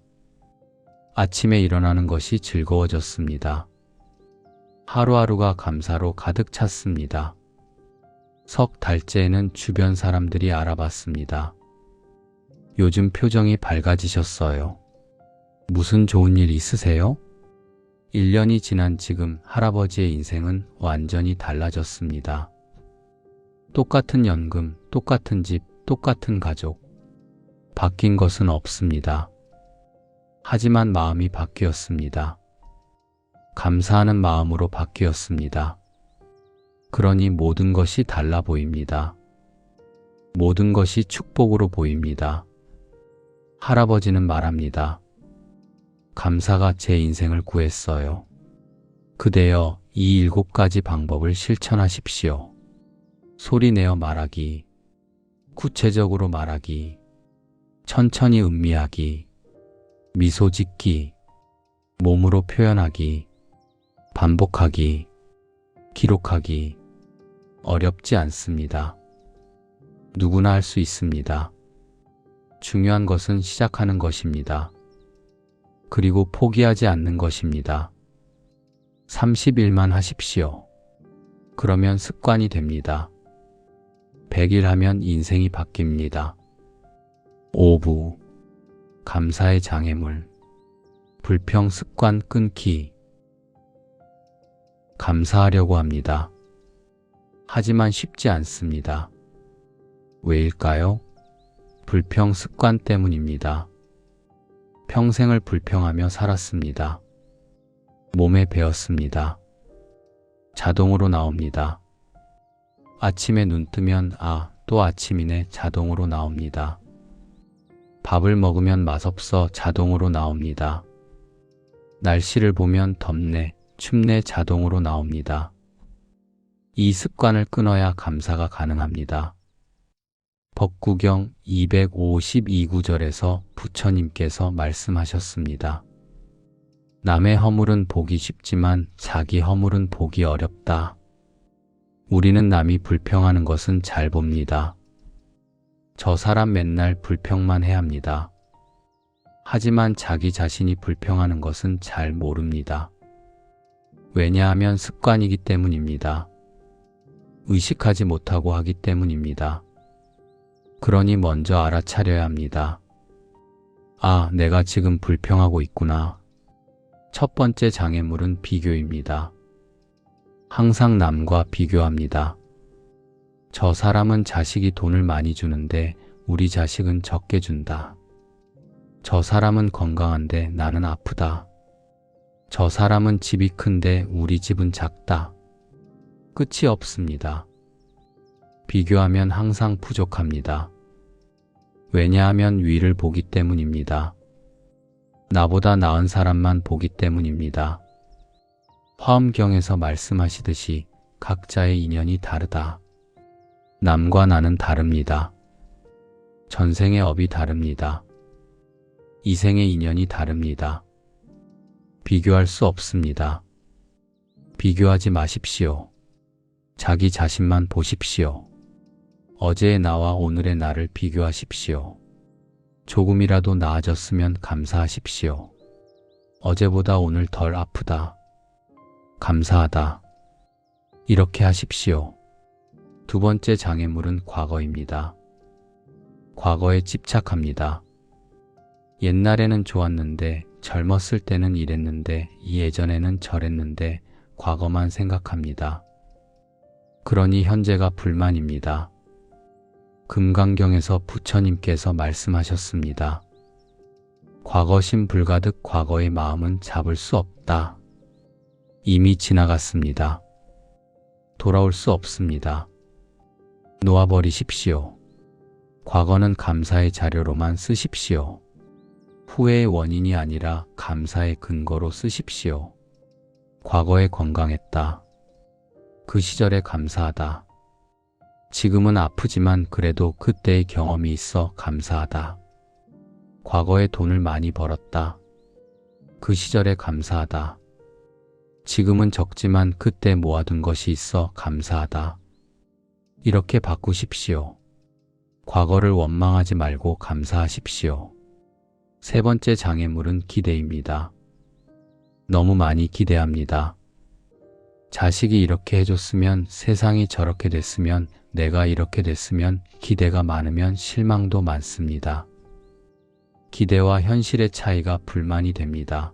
아침에 일어나는 것이 즐거워졌습니다. 하루하루가 감사로 가득 찼습니다. 석 달째에는 주변 사람들이 알아봤습니다. 요즘 표정이 밝아지셨어요. 무슨 좋은 일 있으세요? 1년이 지난 지금 할아버지의 인생은 완전히 달라졌습니다. 똑같은 연금, 똑같은 집, 똑같은 가족. 바뀐 것은 없습니다. 하지만 마음이 바뀌었습니다. 감사하는 마음으로 바뀌었습니다. 그러니 모든 것이 달라 보입니다. 모든 것이 축복으로 보입니다. 할아버지는 말합니다. 감사가 제 인생을 구했어요. 그대여 이 7가지 방법을 실천하십시오. 소리내어 말하기, 구체적으로 말하기, 천천히 음미하기, 미소 짓기, 몸으로 표현하기, 반복하기, 기록하기. 어렵지 않습니다. 누구나 할 수 있습니다. 중요한 것은 시작하는 것입니다. 그리고 포기하지 않는 것입니다. 30일만 하십시오. 그러면 습관이 됩니다. 100일 하면 인생이 바뀝니다. 5부 감사의 장애물 불평 습관 끊기. 감사하려고 합니다. 하지만 쉽지 않습니다. 왜일까요? 불평 습관 때문입니다. 평생을 불평하며 살았습니다. 몸에 배었습니다. 자동으로 나옵니다. 아침에 눈 뜨면 또 아침이네 자동으로 나옵니다. 밥을 먹으면 맛없어 자동으로 나옵니다. 날씨를 보면 덥네, 춥네 자동으로 나옵니다. 이 습관을 끊어야 감사가 가능합니다. 법구경 252구절에서 부처님께서 말씀하셨습니다. 남의 허물은 보기 쉽지만 자기 허물은 보기 어렵다. 우리는 남이 불평하는 것은 잘 봅니다. 저 사람 맨날 불평만 해야 합니다. 하지만 자기 자신이 불평하는 것은 잘 모릅니다. 왜냐하면 습관이기 때문입니다. 의식하지 못하고 하기 때문입니다. 그러니 먼저 알아차려야 합니다. 내가 지금 불평하고 있구나. 첫 번째 장애물은 비교입니다. 항상 남과 비교합니다. 저 사람은 자식이 돈을 많이 주는데 우리 자식은 적게 준다. 저 사람은 건강한데 나는 아프다. 저 사람은 집이 큰데 우리 집은 작다. 끝이 없습니다. 비교하면 항상 부족합니다. 왜냐하면 위를 보기 때문입니다. 나보다 나은 사람만 보기 때문입니다. 화엄경에서 말씀하시듯이 각자의 인연이 다르다. 남과 나는 다릅니다. 전생의 업이 다릅니다. 이생의 인연이 다릅니다. 비교할 수 없습니다. 비교하지 마십시오. 자기 자신만 보십시오. 어제의 나와 오늘의 나를 비교하십시오. 조금이라도 나아졌으면 감사하십시오. 어제보다 오늘 덜 아프다. 감사하다. 이렇게 하십시오. 두 번째 장애물은 과거입니다. 과거에 집착합니다. 옛날에는 좋았는데, 젊었을 때는 이랬는데, 예전에는 저랬는데, 과거만 생각합니다. 그러니 현재가 불만입니다. 금강경에서 부처님께서 말씀하셨습니다. 과거심 불가득 과거의 마음은 잡을 수 없다. 이미 지나갔습니다. 돌아올 수 없습니다. 놓아버리십시오. 과거는 감사의 자료로만 쓰십시오. 후회의 원인이 아니라 감사의 근거로 쓰십시오. 과거에 건강했다. 그 시절에 감사하다. 지금은 아프지만 그래도 그때의 경험이 있어 감사하다. 과거에 돈을 많이 벌었다. 그 시절에 감사하다. 지금은 적지만 그때 모아둔 것이 있어 감사하다. 이렇게 바꾸십시오. 과거를 원망하지 말고 감사하십시오. 세 번째 장애물은 기대입니다. 너무 많이 기대합니다. 자식이 이렇게 해줬으면, 세상이 저렇게 됐으면, 내가 이렇게 됐으면, 기대가 많으면 실망도 많습니다. 기대와 현실의 차이가 불만이 됩니다.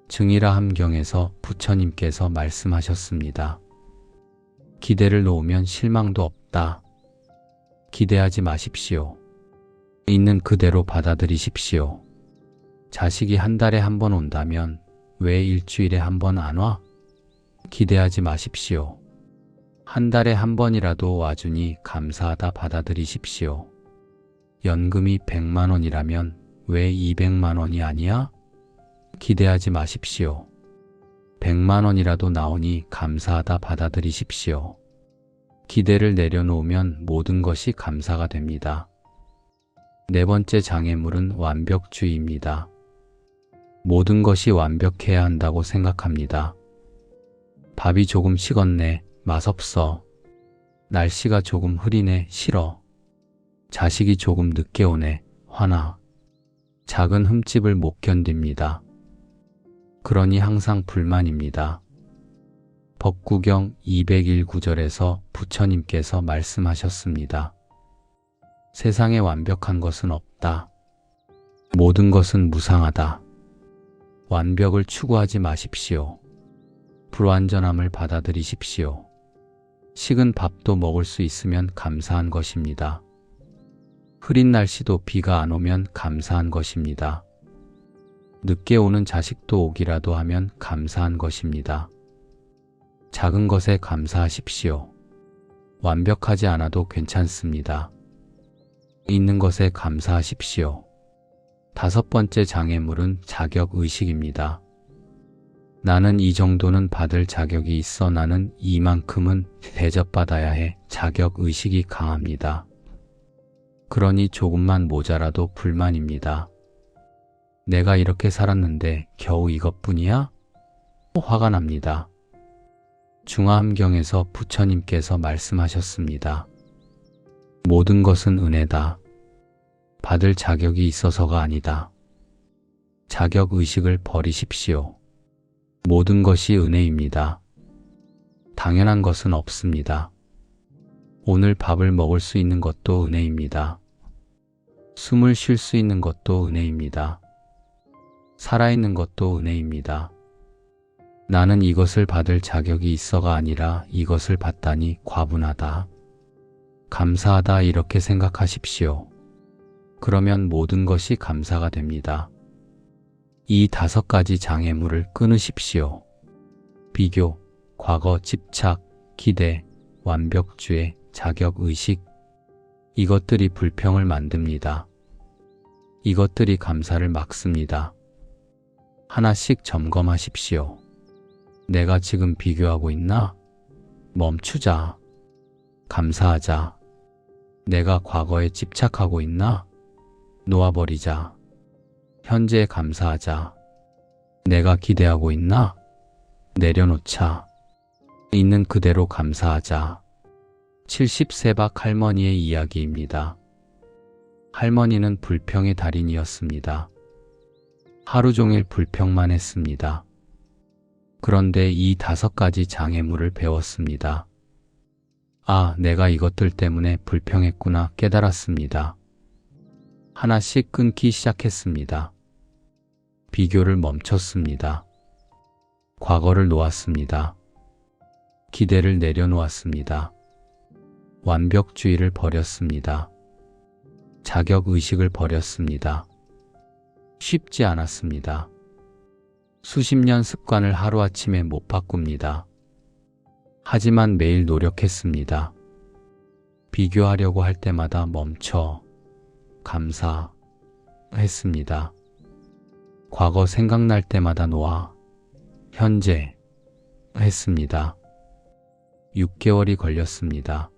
증이라 함경에서 부처님께서 말씀하셨습니다. 기대를 놓으면 실망도 없다. 기대하지 마십시오. 있는 그대로 받아들이십시오. 자식이 한 달에 한 번 온다면 왜 일주일에 한 번 안 와? 기대하지 마십시오. 한 달에 한 번이라도 와주니 감사하다 받아들이십시오. 연금이 100만 원이라면 왜 200만 원이 아니야? 기대하지 마십시오. 100만 원이라도 나오니 감사하다 받아들이십시오. 기대를 내려놓으면 모든 것이 감사가 됩니다. 네 번째 장애물은 완벽주의입니다. 모든 것이 완벽해야 한다고 생각합니다. 밥이 조금 식었네, 맛없어. 날씨가 조금 흐리네, 싫어. 자식이 조금 늦게 오네, 화나. 작은 흠집을 못 견딥니다. 그러니 항상 불만입니다. 법구경 201 구절에서 부처님께서 말씀하셨습니다. 세상에 완벽한 것은 없다. 모든 것은 무상하다. 완벽을 추구하지 마십시오. 불완전함을 받아들이십시오. 식은 밥도 먹을 수 있으면 감사한 것입니다. 흐린 날씨도 비가 안 오면 감사한 것입니다. 늦게 오는 자식도 오기라도 하면 감사한 것입니다. 작은 것에 감사하십시오. 완벽하지 않아도 괜찮습니다. 있는 것에 감사하십시오. 다섯 번째 장애물은 자격의식입니다. 나는 이 정도는 받을 자격이 있어, 나는 이만큼은 대접받아야 해. 자격의식이 강합니다. 그러니 조금만 모자라도 불만입니다. 내가 이렇게 살았는데 겨우 이것뿐이야? 화가 납니다. 중화함경에서 부처님께서 말씀하셨습니다. 모든 것은 은혜다. 받을 자격이 있어서가 아니다. 자격의식을 버리십시오. 모든 것이 은혜입니다. 당연한 것은 없습니다. 오늘 밥을 먹을 수 있는 것도 은혜입니다. 숨을 쉴 수 있는 것도 은혜입니다. 살아있는 것도 은혜입니다. 나는 이것을 받을 자격이 있어가 아니라 이것을 받다니 과분하다. 감사하다, 이렇게 생각하십시오. 그러면 모든 것이 감사가 됩니다. 이 5가지 장애물을 끊으십시오. 비교, 과거, 집착, 기대, 완벽주의, 자격의식. 이것들이 불평을 만듭니다. 이것들이 감사를 막습니다. 하나씩 점검하십시오. 내가 지금 비교하고 있나? 멈추자. 감사하자. 내가 과거에 집착하고 있나? 놓아버리자. 현재에 감사하자. 내가 기대하고 있나? 내려놓자. 있는 그대로 감사하자. 70세박 할머니의 이야기입니다. 할머니는 불평의 달인이었습니다. 하루 종일 불평만 했습니다. 그런데 이 5가지 장애물을 배웠습니다. 아, 내가 이것들 때문에 불평했구나 깨달았습니다. 하나씩 끊기 시작했습니다. 비교를 멈췄습니다. 과거를 놓았습니다. 기대를 내려놓았습니다. 완벽주의를 버렸습니다. 자격의식을 버렸습니다. 쉽지 않았습니다. 수십 년 습관을 하루아침에 못 바꿉니다. 하지만 매일 노력했습니다. 비교하려고 할 때마다 멈춰 감사했습니다. 과거 생각날 때마다 놓아 현재 했습니다. 6개월이 걸렸습니다.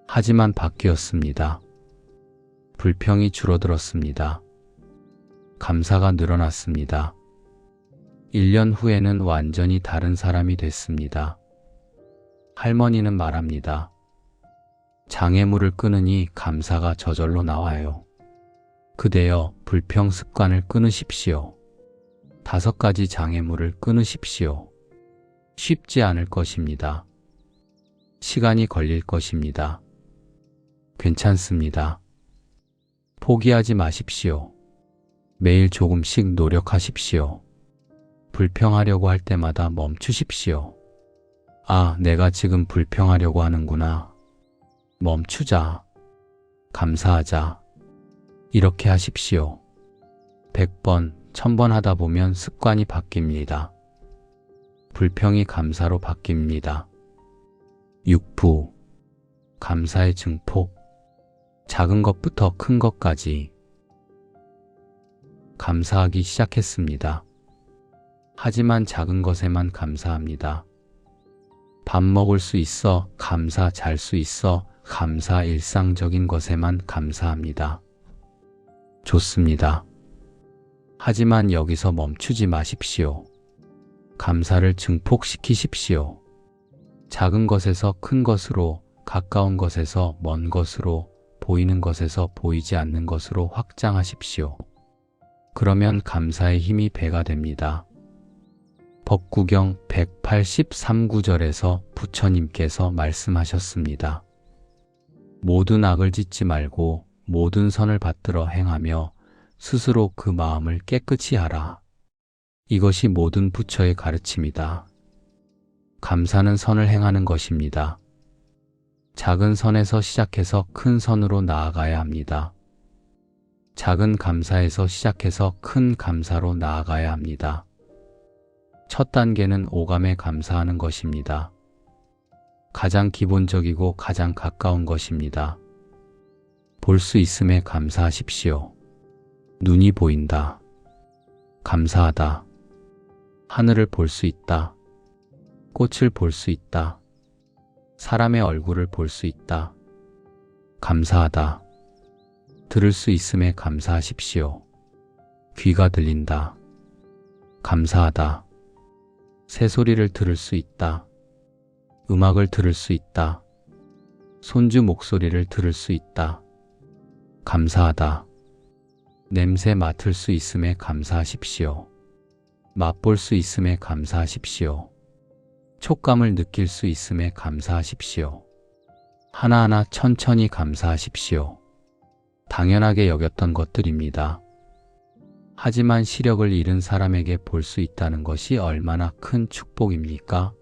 하지만 바뀌었습니다. 불평이 줄어들었습니다. 감사가 늘어났습니다. 1년 후에는 완전히 다른 사람이 됐습니다. 할머니는 말합니다. 장애물을 끊으니 감사가 저절로 나와요. 그대여 불평 습관을 끊으십시오. 5가지 장애물을 끊으십시오. 쉽지 않을 것입니다. 시간이 걸릴 것입니다. 괜찮습니다. 포기하지 마십시오. 매일 조금씩 노력하십시오. 불평하려고 할 때마다 멈추십시오. 아, 내가 지금 불평하려고 하는구나. 멈추자. 감사하자. 이렇게 하십시오. 100번, 1000번 하다 보면 습관이 바뀝니다. 불평이 감사로 바뀝니다. 6부. 감사의 증폭. 작은 것부터 큰 것까지. 감사하기 시작했습니다. 하지만 작은 것에만 감사합니다. 밥 먹을 수 있어, 감사, 잘 수 있어, 감사, 일상적인 것에만 감사합니다. 좋습니다. 하지만 여기서 멈추지 마십시오. 감사를 증폭시키십시오. 작은 것에서 큰 것으로, 가까운 것에서 먼 것으로, 보이는 것에서 보이지 않는 것으로 확장하십시오. 그러면 감사의 힘이 배가 됩니다. 법구경 183구절에서 부처님께서 말씀하셨습니다. 모든 악을 짓지 말고 모든 선을 받들어 행하며 스스로 그 마음을 깨끗이 하라. 이것이 모든 부처의 가르침이다. 감사는 선을 행하는 것입니다. 작은 선에서 시작해서 큰 선으로 나아가야 합니다. 작은 감사에서 시작해서 큰 감사로 나아가야 합니다. 첫 단계는 오감에 감사하는 것입니다. 가장 기본적이고 가장 가까운 것입니다. 볼 수 있음에 감사하십시오. 눈이 보인다. 감사하다. 하늘을 볼 수 있다. 꽃을 볼 수 있다. 사람의 얼굴을 볼 수 있다. 감사하다. 들을 수 있음에 감사하십시오. 귀가 들린다. 감사하다. 새소리를 들을 수 있다. 음악을 들을 수 있다. 손주 목소리를 들을 수 있다. 감사하다. 냄새 맡을 수 있음에 감사하십시오. 맛볼 수 있음에 감사하십시오. 촉감을 느낄 수 있음에 감사하십시오. 하나하나 천천히 감사하십시오. 당연하게 여겼던 것들입니다. 하지만 시력을 잃은 사람에게 볼 수 있다는 것이 얼마나 큰 축복입니까?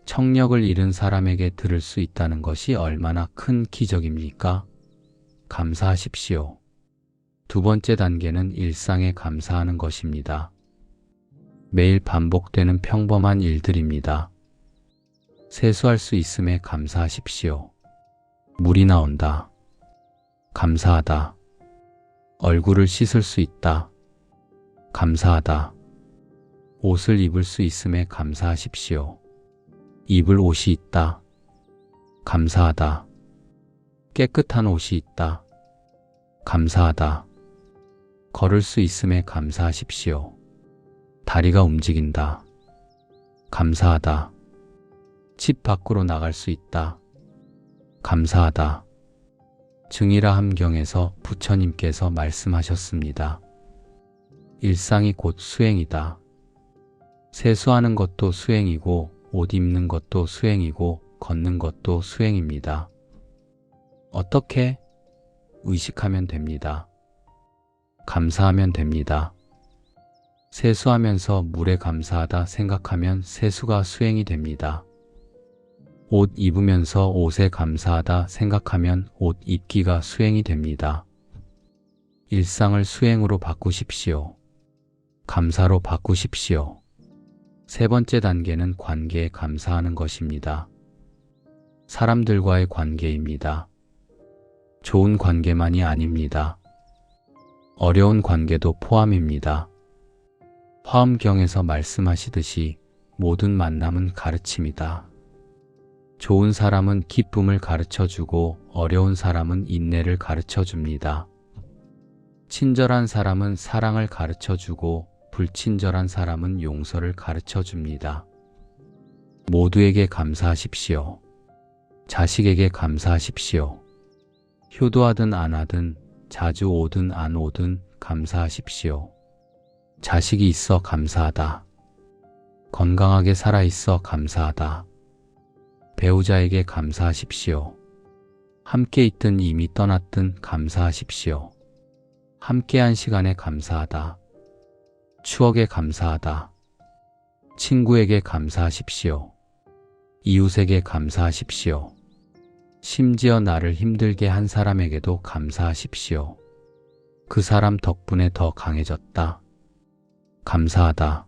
청력을 잃은 사람에게 들을 수 있다는 것이 얼마나 큰 기적입니까? 감사하십시오. 2번째 단계는 일상에 감사하는 것입니다. 매일 반복되는 평범한 일들입니다. 세수할 수 있음에 감사하십시오. 물이 나온다. 감사하다. 얼굴을 씻을 수 있다. 감사하다. 옷을 입을 수 있음에 감사하십시오. 입을 옷이 있다. 감사하다. 깨끗한 옷이 있다. 감사하다. 걸을 수 있음에 감사하십시오. 다리가 움직인다. 감사하다. 집 밖으로 나갈 수 있다. 감사하다. 증이라 함경에서 부처님께서 말씀하셨습니다. 일상이 곧 수행이다. 세수하는 것도 수행이고 옷 입는 것도 수행이고 걷는 것도 수행입니다. 어떻게? 의식하면 됩니다. 감사하면 됩니다. 세수하면서 물에 감사하다 생각하면 세수가 수행이 됩니다. 옷 입으면서 옷에 감사하다 생각하면 옷 입기가 수행이 됩니다. 일상을 수행으로 바꾸십시오. 감사로 바꾸십시오. 3번째 단계는 관계에 감사하는 것입니다. 사람들과의 관계입니다. 좋은 관계만이 아닙니다. 어려운 관계도 포함입니다. 화엄경에서 말씀하시듯이 모든 만남은 가르침이다. 좋은 사람은 기쁨을 가르쳐주고 어려운 사람은 인내를 가르쳐줍니다. 친절한 사람은 사랑을 가르쳐 주고 불친절한 사람은 용서를 가르쳐 줍니다. 모두에게 감사하십시오. 자식에게 감사하십시오. 효도하든 안 하든 자주 오든 안 오든 감사하십시오. 자식이 있어 감사하다. 건강하게 살아있어 감사하다. 배우자에게 감사하십시오. 함께 있든 이미 떠났든 감사하십시오. 함께한 시간에 감사하다. 추억에 감사하다. 친구에게 감사하십시오. 이웃에게 감사하십시오. 심지어 나를 힘들게 한 사람에게도 감사하십시오. 그 사람 덕분에 더 강해졌다. 감사하다.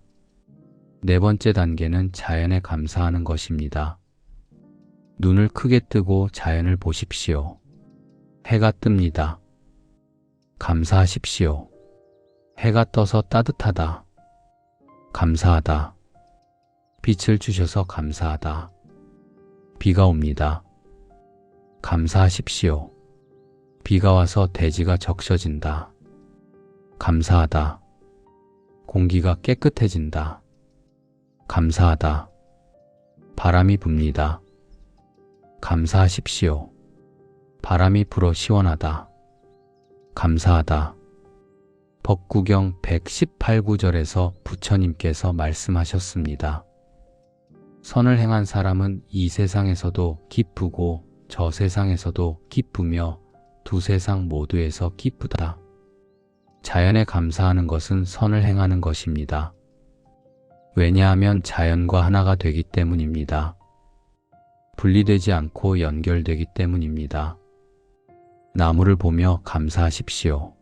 네 번째 단계는 자연에 감사하는 것입니다. 눈을 크게 뜨고 자연을 보십시오. 해가 뜹니다. 감사하십시오. 해가 떠서 따뜻하다. 감사하다. 빛을 주셔서 감사하다. 비가 옵니다. 감사하십시오. 비가 와서 대지가 적셔진다. 감사하다. 공기가 깨끗해진다. 감사하다. 바람이 붑니다. 감사하십시오. 바람이 불어 시원하다. 감사하다. 법구경 118구절에서 부처님께서 말씀하셨습니다. 선을 행한 사람은 이 세상에서도 기쁘고 저 세상에서도 기쁘며 두 세상 모두에서 기쁘다. 자연에 감사하는 것은 선을 행하는 것입니다. 왜냐하면 자연과 하나가 되기 때문입니다. 분리되지 않고 연결되기 때문입니다. 나무를 보며 감사하십시오.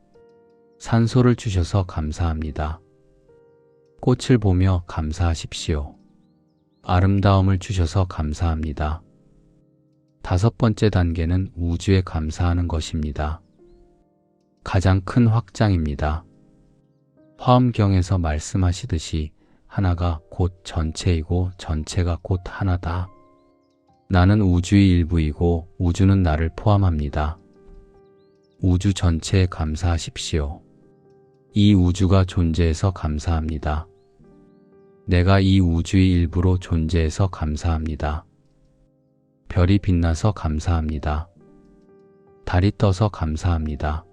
산소를 주셔서 감사합니다. 꽃을 보며 감사하십시오. 아름다움을 주셔서 감사합니다. 다섯 번째 단계는 우주에 감사하는 것입니다. 가장 큰 확장입니다. 화엄경에서 말씀하시듯이 하나가 곧 전체이고 전체가 곧 하나다. 나는 우주의 일부이고 우주는 나를 포함합니다. 우주 전체에 감사하십시오. 이 우주가 존재해서 감사합니다. 내가 이 우주의 일부로 존재해서 감사합니다. 별이 빛나서 감사합니다. 달이 떠서 감사합니다.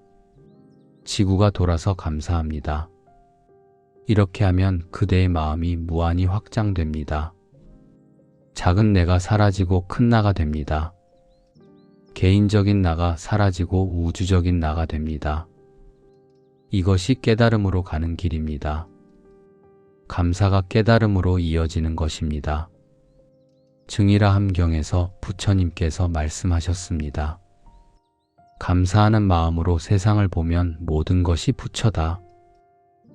지구가 돌아서 감사합니다. 이렇게 하면 그대의 마음이 무한히 확장됩니다. 작은 내가 사라지고 큰 나가 됩니다. 개인적인 나가 사라지고 우주적인 나가 됩니다. 이것이 깨달음으로 가는 길입니다. 감사가 깨달음으로 이어지는 것입니다. 증이라 함경에서 부처님께서 말씀하셨습니다. 감사하는 마음으로 세상을 보면 모든 것이 부처다.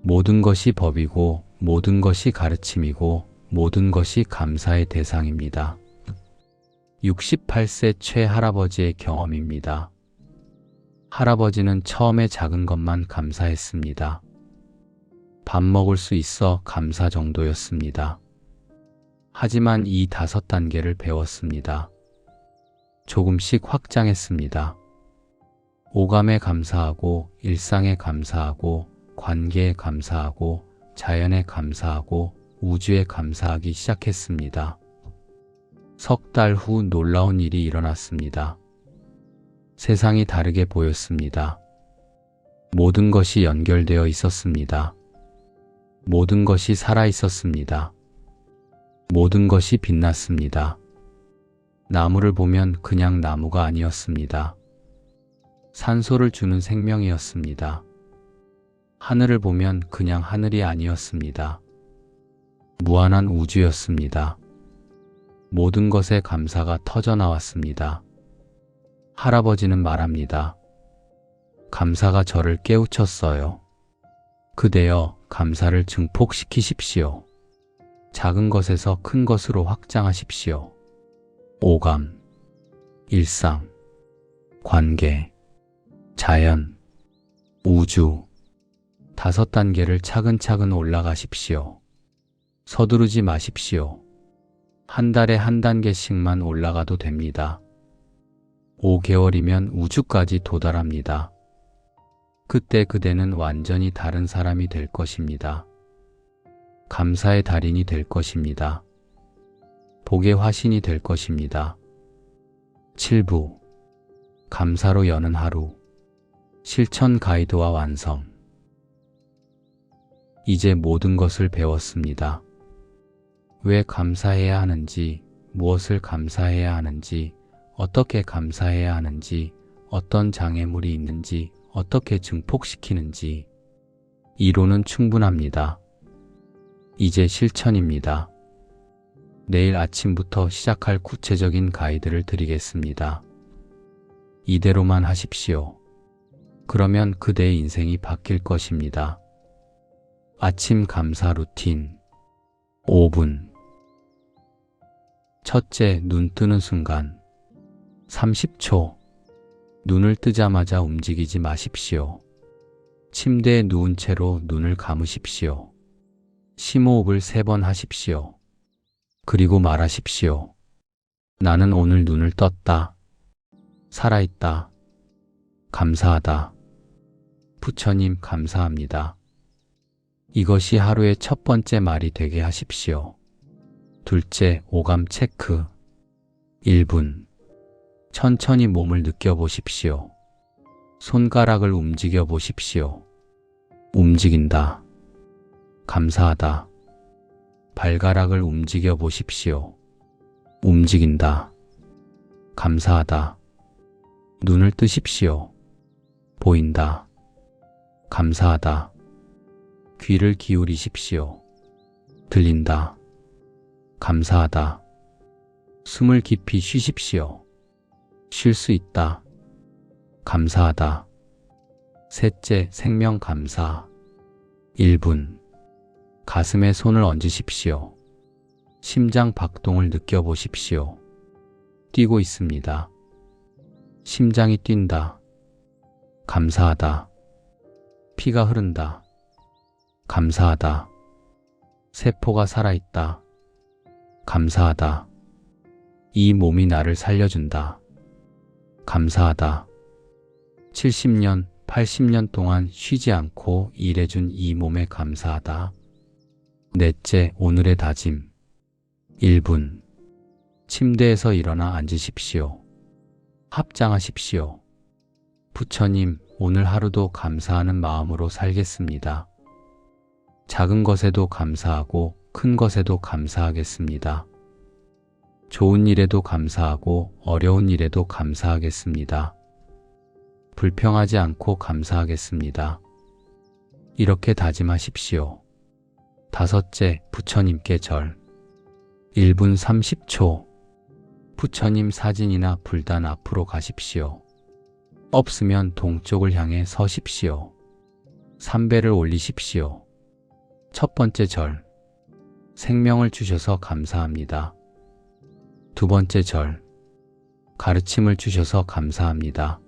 모든 것이 법이고 모든 것이 가르침이고 모든 것이 감사의 대상입니다. 68세 최할아버지의 경험입니다. 할아버지는 처음에 작은 것만 감사했습니다. 밥 먹을 수 있어 감사 정도였습니다. 하지만 이 5단계를 배웠습니다. 조금씩 확장했습니다. 오감에 감사하고, 일상에 감사하고, 관계에 감사하고, 자연에 감사하고, 우주에 감사하기 시작했습니다. 석 달 후 놀라운 일이 일어났습니다. 세상이 다르게 보였습니다. 모든 것이 연결되어 있었습니다. 모든 것이 살아 있었습니다. 모든 것이 빛났습니다. 나무를 보면 그냥 나무가 아니었습니다. 산소를 주는 생명이었습니다. 하늘을 보면 그냥 하늘이 아니었습니다. 무한한 우주였습니다. 모든 것에 감사가 터져 나왔습니다. 할아버지는 말합니다. 감사가 저를 깨우쳤어요. 그대여 감사를 증폭시키십시오. 작은 것에서 큰 것으로 확장하십시오. 오감, 일상, 관계, 자연, 우주 5단계를 차근차근 올라가십시오. 서두르지 마십시오. 한 달에 한 단계씩만 올라가도 됩니다. 5개월이면 우주까지 도달합니다. 그때 그대는 완전히 다른 사람이 될 것입니다. 감사의 달인이 될 것입니다. 복의 화신이 될 것입니다. 7부 감사로 여는 하루 실천 가이드와 완성. 이제 모든 것을 배웠습니다. 왜 감사해야 하는지, 무엇을 감사해야 하는지, 어떻게 감사해야 하는지, 어떤 장애물이 있는지, 어떻게 증폭시키는지. 이론은 충분합니다. 이제 실천입니다. 내일 아침부터 시작할 구체적인 가이드를 드리겠습니다. 이대로만 하십시오. 그러면 그대의 인생이 바뀔 것입니다. 아침 감사 루틴 5분. 첫째, 눈 뜨는 순간 30초. 눈을 뜨자마자 움직이지 마십시오. 침대에 누운 채로 눈을 감으십시오. 심호흡을 3번 하십시오. 그리고 말하십시오. 나는 오늘 눈을 떴다. 살아있다. 감사하다. 부처님 감사합니다. 이것이 하루의 첫 번째 말이 되게 하십시오. 둘째, 오감 체크 1분. 천천히 몸을 느껴보십시오. 손가락을 움직여 보십시오. 움직인다. 감사하다. 발가락을 움직여 보십시오. 움직인다. 감사하다. 눈을 뜨십시오. 보인다. 감사하다. 귀를 기울이십시오. 들린다. 감사하다. 숨을 깊이 쉬십시오. 쉴 수 있다. 감사하다. 셋째, 생명 감사 1분. 가슴에 손을 얹으십시오. 심장 박동을 느껴보십시오. 뛰고 있습니다. 심장이 뛴다. 감사하다. 피가 흐른다. 감사하다. 세포가 살아있다. 감사하다. 이 몸이 나를 살려준다. 감사하다. 70년, 80년 동안 쉬지 않고 일해준 이 몸에 감사하다. 넷째, 오늘의 다짐 1분. 침대에서 일어나 앉으십시오. 합장하십시오. 부처님, 오늘 하루도 감사하는 마음으로 살겠습니다. 작은 것에도 감사하고 큰 것에도 감사하겠습니다. 좋은 일에도 감사하고 어려운 일에도 감사하겠습니다. 불평하지 않고 감사하겠습니다. 이렇게 다짐하십시오. 다섯째, 부처님께 절 1분 30초. 부처님 사진이나 불단 앞으로 가십시오. 없으면 동쪽을 향해 서십시오. 삼배를 올리십시오. 첫 번째 절, 생명을 주셔서 감사합니다. 두 번째 절, 가르침을 주셔서 감사합니다.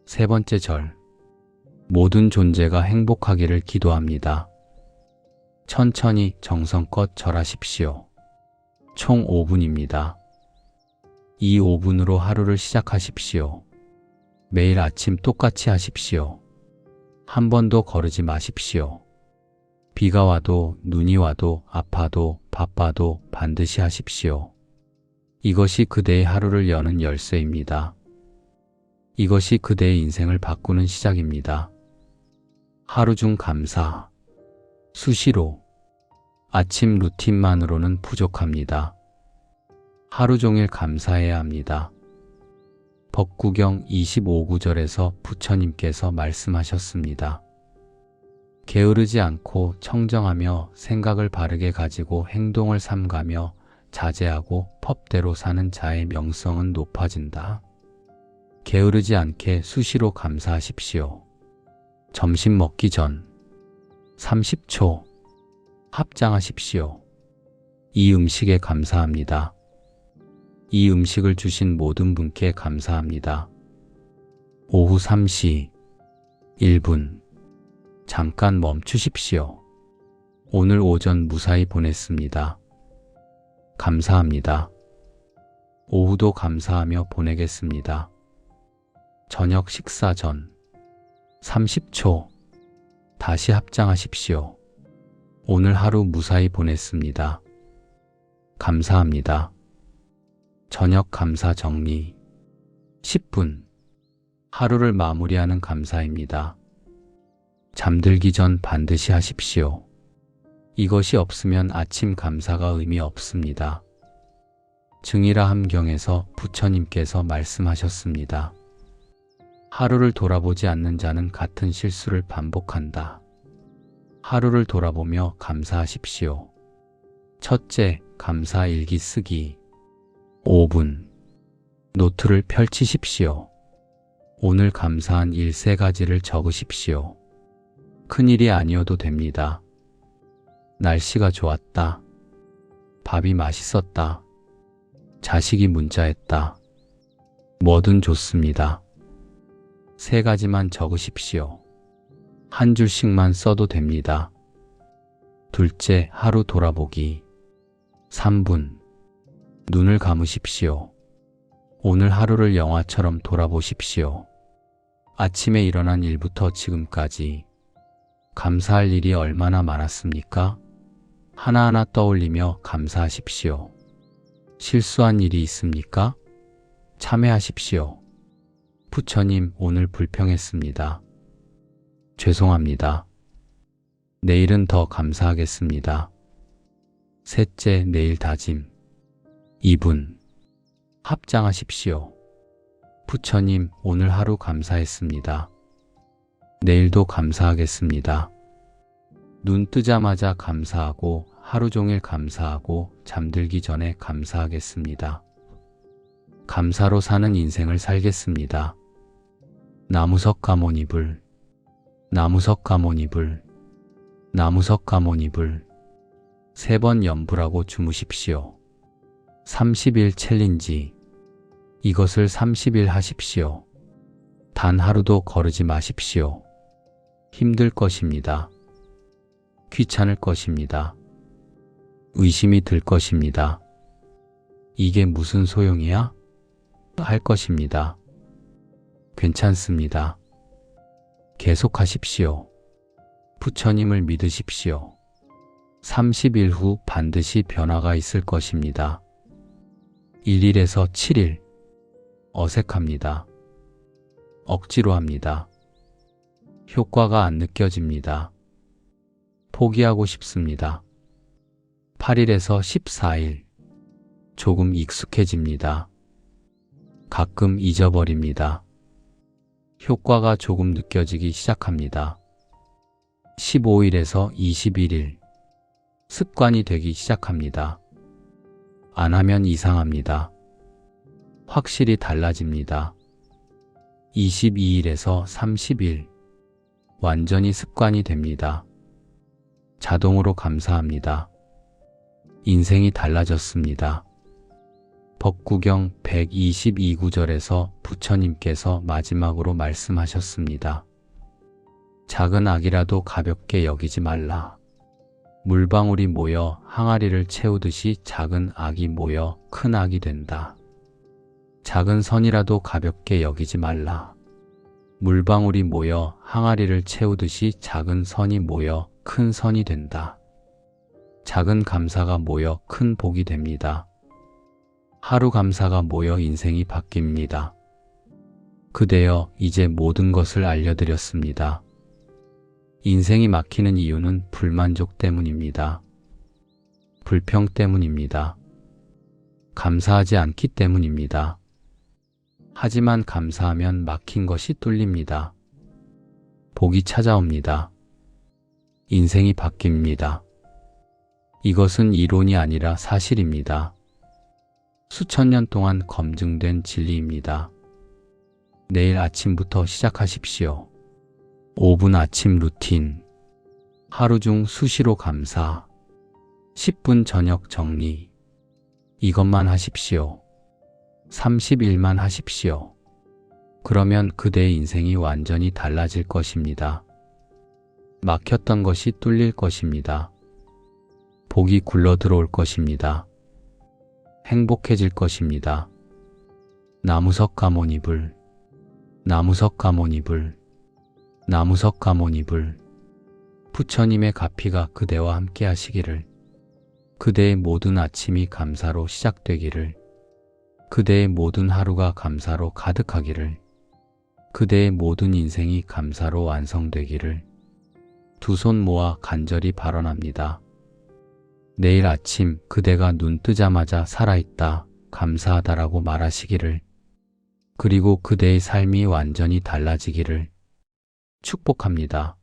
세 번째 절, 모든 존재가 행복하기를 기도합니다. 천천히 정성껏 절하십시오. 총 5분입니다. 이 5분으로 하루를 시작하십시오. 매일 아침 똑같이 하십시오. 한 번도 거르지 마십시오. 비가 와도 눈이 와도 아파도 바빠도 반드시 하십시오. 이것이 그대의 하루를 여는 열쇠입니다. 이것이 그대의 인생을 바꾸는 시작입니다. 하루 중 감사. 수시로. 아침 루틴만으로는 부족합니다. 하루 종일 감사해야 합니다. 법구경 25구절에서 부처님께서 말씀하셨습니다. 게으르지 않고 청정하며 생각을 바르게 가지고 행동을 삼가며 자제하고 법대로 사는 자의 명성은 높아진다. 게으르지 않게 수시로 감사하십시오. 점심 먹기 전 30초 합장하십시오. 이 음식에 감사합니다. 이 음식을 주신 모든 분께 감사합니다. 오후 3시 1분. 잠깐 멈추십시오. 오늘 오전 무사히 보냈습니다. 감사합니다. 오후도 감사하며 보내겠습니다. 저녁 식사 전 30초. 다시 합장하십시오. 오늘 하루 무사히 보냈습니다. 감사합니다. 저녁 감사 정리. 10분. 하루를 마무리하는 감사입니다. 잠들기 전 반드시 하십시오. 이것이 없으면 아침 감사가 의미 없습니다. 증이라 함경에서 부처님께서 말씀하셨습니다. 하루를 돌아보지 않는 자는 같은 실수를 반복한다. 하루를 돌아보며 감사하십시오. 첫째, 감사 일기 쓰기. 5분. 노트를 펼치십시오. 오늘 감사한 일 3가지를 적으십시오. 큰일이 아니어도 됩니다. 날씨가 좋았다. 밥이 맛있었다. 자식이 문자했다. 뭐든 좋습니다. 3가지만 적으십시오. 한 줄씩만 써도 됩니다. 둘째, 하루 돌아보기. 3분. 눈을 감으십시오. 오늘 하루를 영화처럼 돌아보십시오. 아침에 일어난 일부터 지금까지 감사할 일이 얼마나 많았습니까? 하나하나 떠올리며 감사하십시오. 실수한 일이 있습니까? 참회하십시오. 부처님, 오늘 불평했습니다. 죄송합니다. 내일은 더 감사하겠습니다. 셋째, 내일 다짐. 2분. 합장하십시오. 부처님, 오늘 하루 감사했습니다. 내일도 감사하겠습니다. 눈 뜨자마자 감사하고 하루 종일 감사하고 잠들기 전에 감사하겠습니다. 감사로 사는 인생을 살겠습니다. 나무석 가모니불, 나무석 가모니불, 나무석 가모니불. 3번 연불하고 주무십시오. 30일 챌린지. 이것을 30일 하십시오. 단 하루도 거르지 마십시오. 힘들 것입니다. 귀찮을 것입니다. 의심이 들 것입니다. 이게 무슨 소용이야? 할 것입니다. 괜찮습니다. 계속하십시오. 부처님을 믿으십시오. 30일 후 반드시 변화가 있을 것입니다. 1일에서 7일. 어색합니다. 억지로 합니다. 효과가 안 느껴집니다. 포기하고 싶습니다. 8일에서 14일. 조금 익숙해집니다. 가끔 잊어버립니다. 효과가 조금 느껴지기 시작합니다. 15일에서 21일. 습관이 되기 시작합니다. 안 하면 이상합니다. 확실히 달라집니다. 22일에서 30일. 완전히 습관이 됩니다. 자동으로 감사합니다. 인생이 달라졌습니다. 법구경 122구절에서 부처님께서 마지막으로 말씀하셨습니다. 작은 악이라도 가볍게 여기지 말라. 물방울이 모여 항아리를 채우듯이 작은 악이 모여 큰 악이 된다. 작은 선이라도 가볍게 여기지 말라. 물방울이 모여 항아리를 채우듯이 작은 선이 모여 큰 선이 된다. 작은 감사가 모여 큰 복이 됩니다. 하루 감사가 모여 인생이 바뀝니다. 그대여, 이제 모든 것을 알려드렸습니다. 인생이 막히는 이유는 불만족 때문입니다. 불평 때문입니다. 감사하지 않기 때문입니다. 하지만 감사하면 막힌 것이 뚫립니다. 복이 찾아옵니다. 인생이 바뀝니다. 이것은 이론이 아니라 사실입니다. 수천 년 동안 검증된 진리입니다. 내일 아침부터 시작하십시오. 5분 아침 루틴. 하루 중 수시로 감사. 10분 저녁 정리. 이것만 하십시오. 30일만 하십시오. 그러면 그대의 인생이 완전히 달라질 것입니다. 막혔던 것이 뚫릴 것입니다. 복이 굴러 들어올 것입니다. 행복해질 것입니다. 나무석 가모니불, 나무석 가모니불, 나무석 가모니불 부처님의 가피가 그대와 함께 하시기를. 그대의 모든 아침이 감사로 시작되기를. 그대의 모든 하루가 감사로 가득하기를. 그대의 모든 인생이 감사로 완성되기를. 두 손 모아 간절히 발언합니다. 내일 아침 그대가 눈 뜨자마자 살아있다, 감사하다라고 말하시기를. 그리고 그대의 삶이 완전히 달라지기를 축복합니다.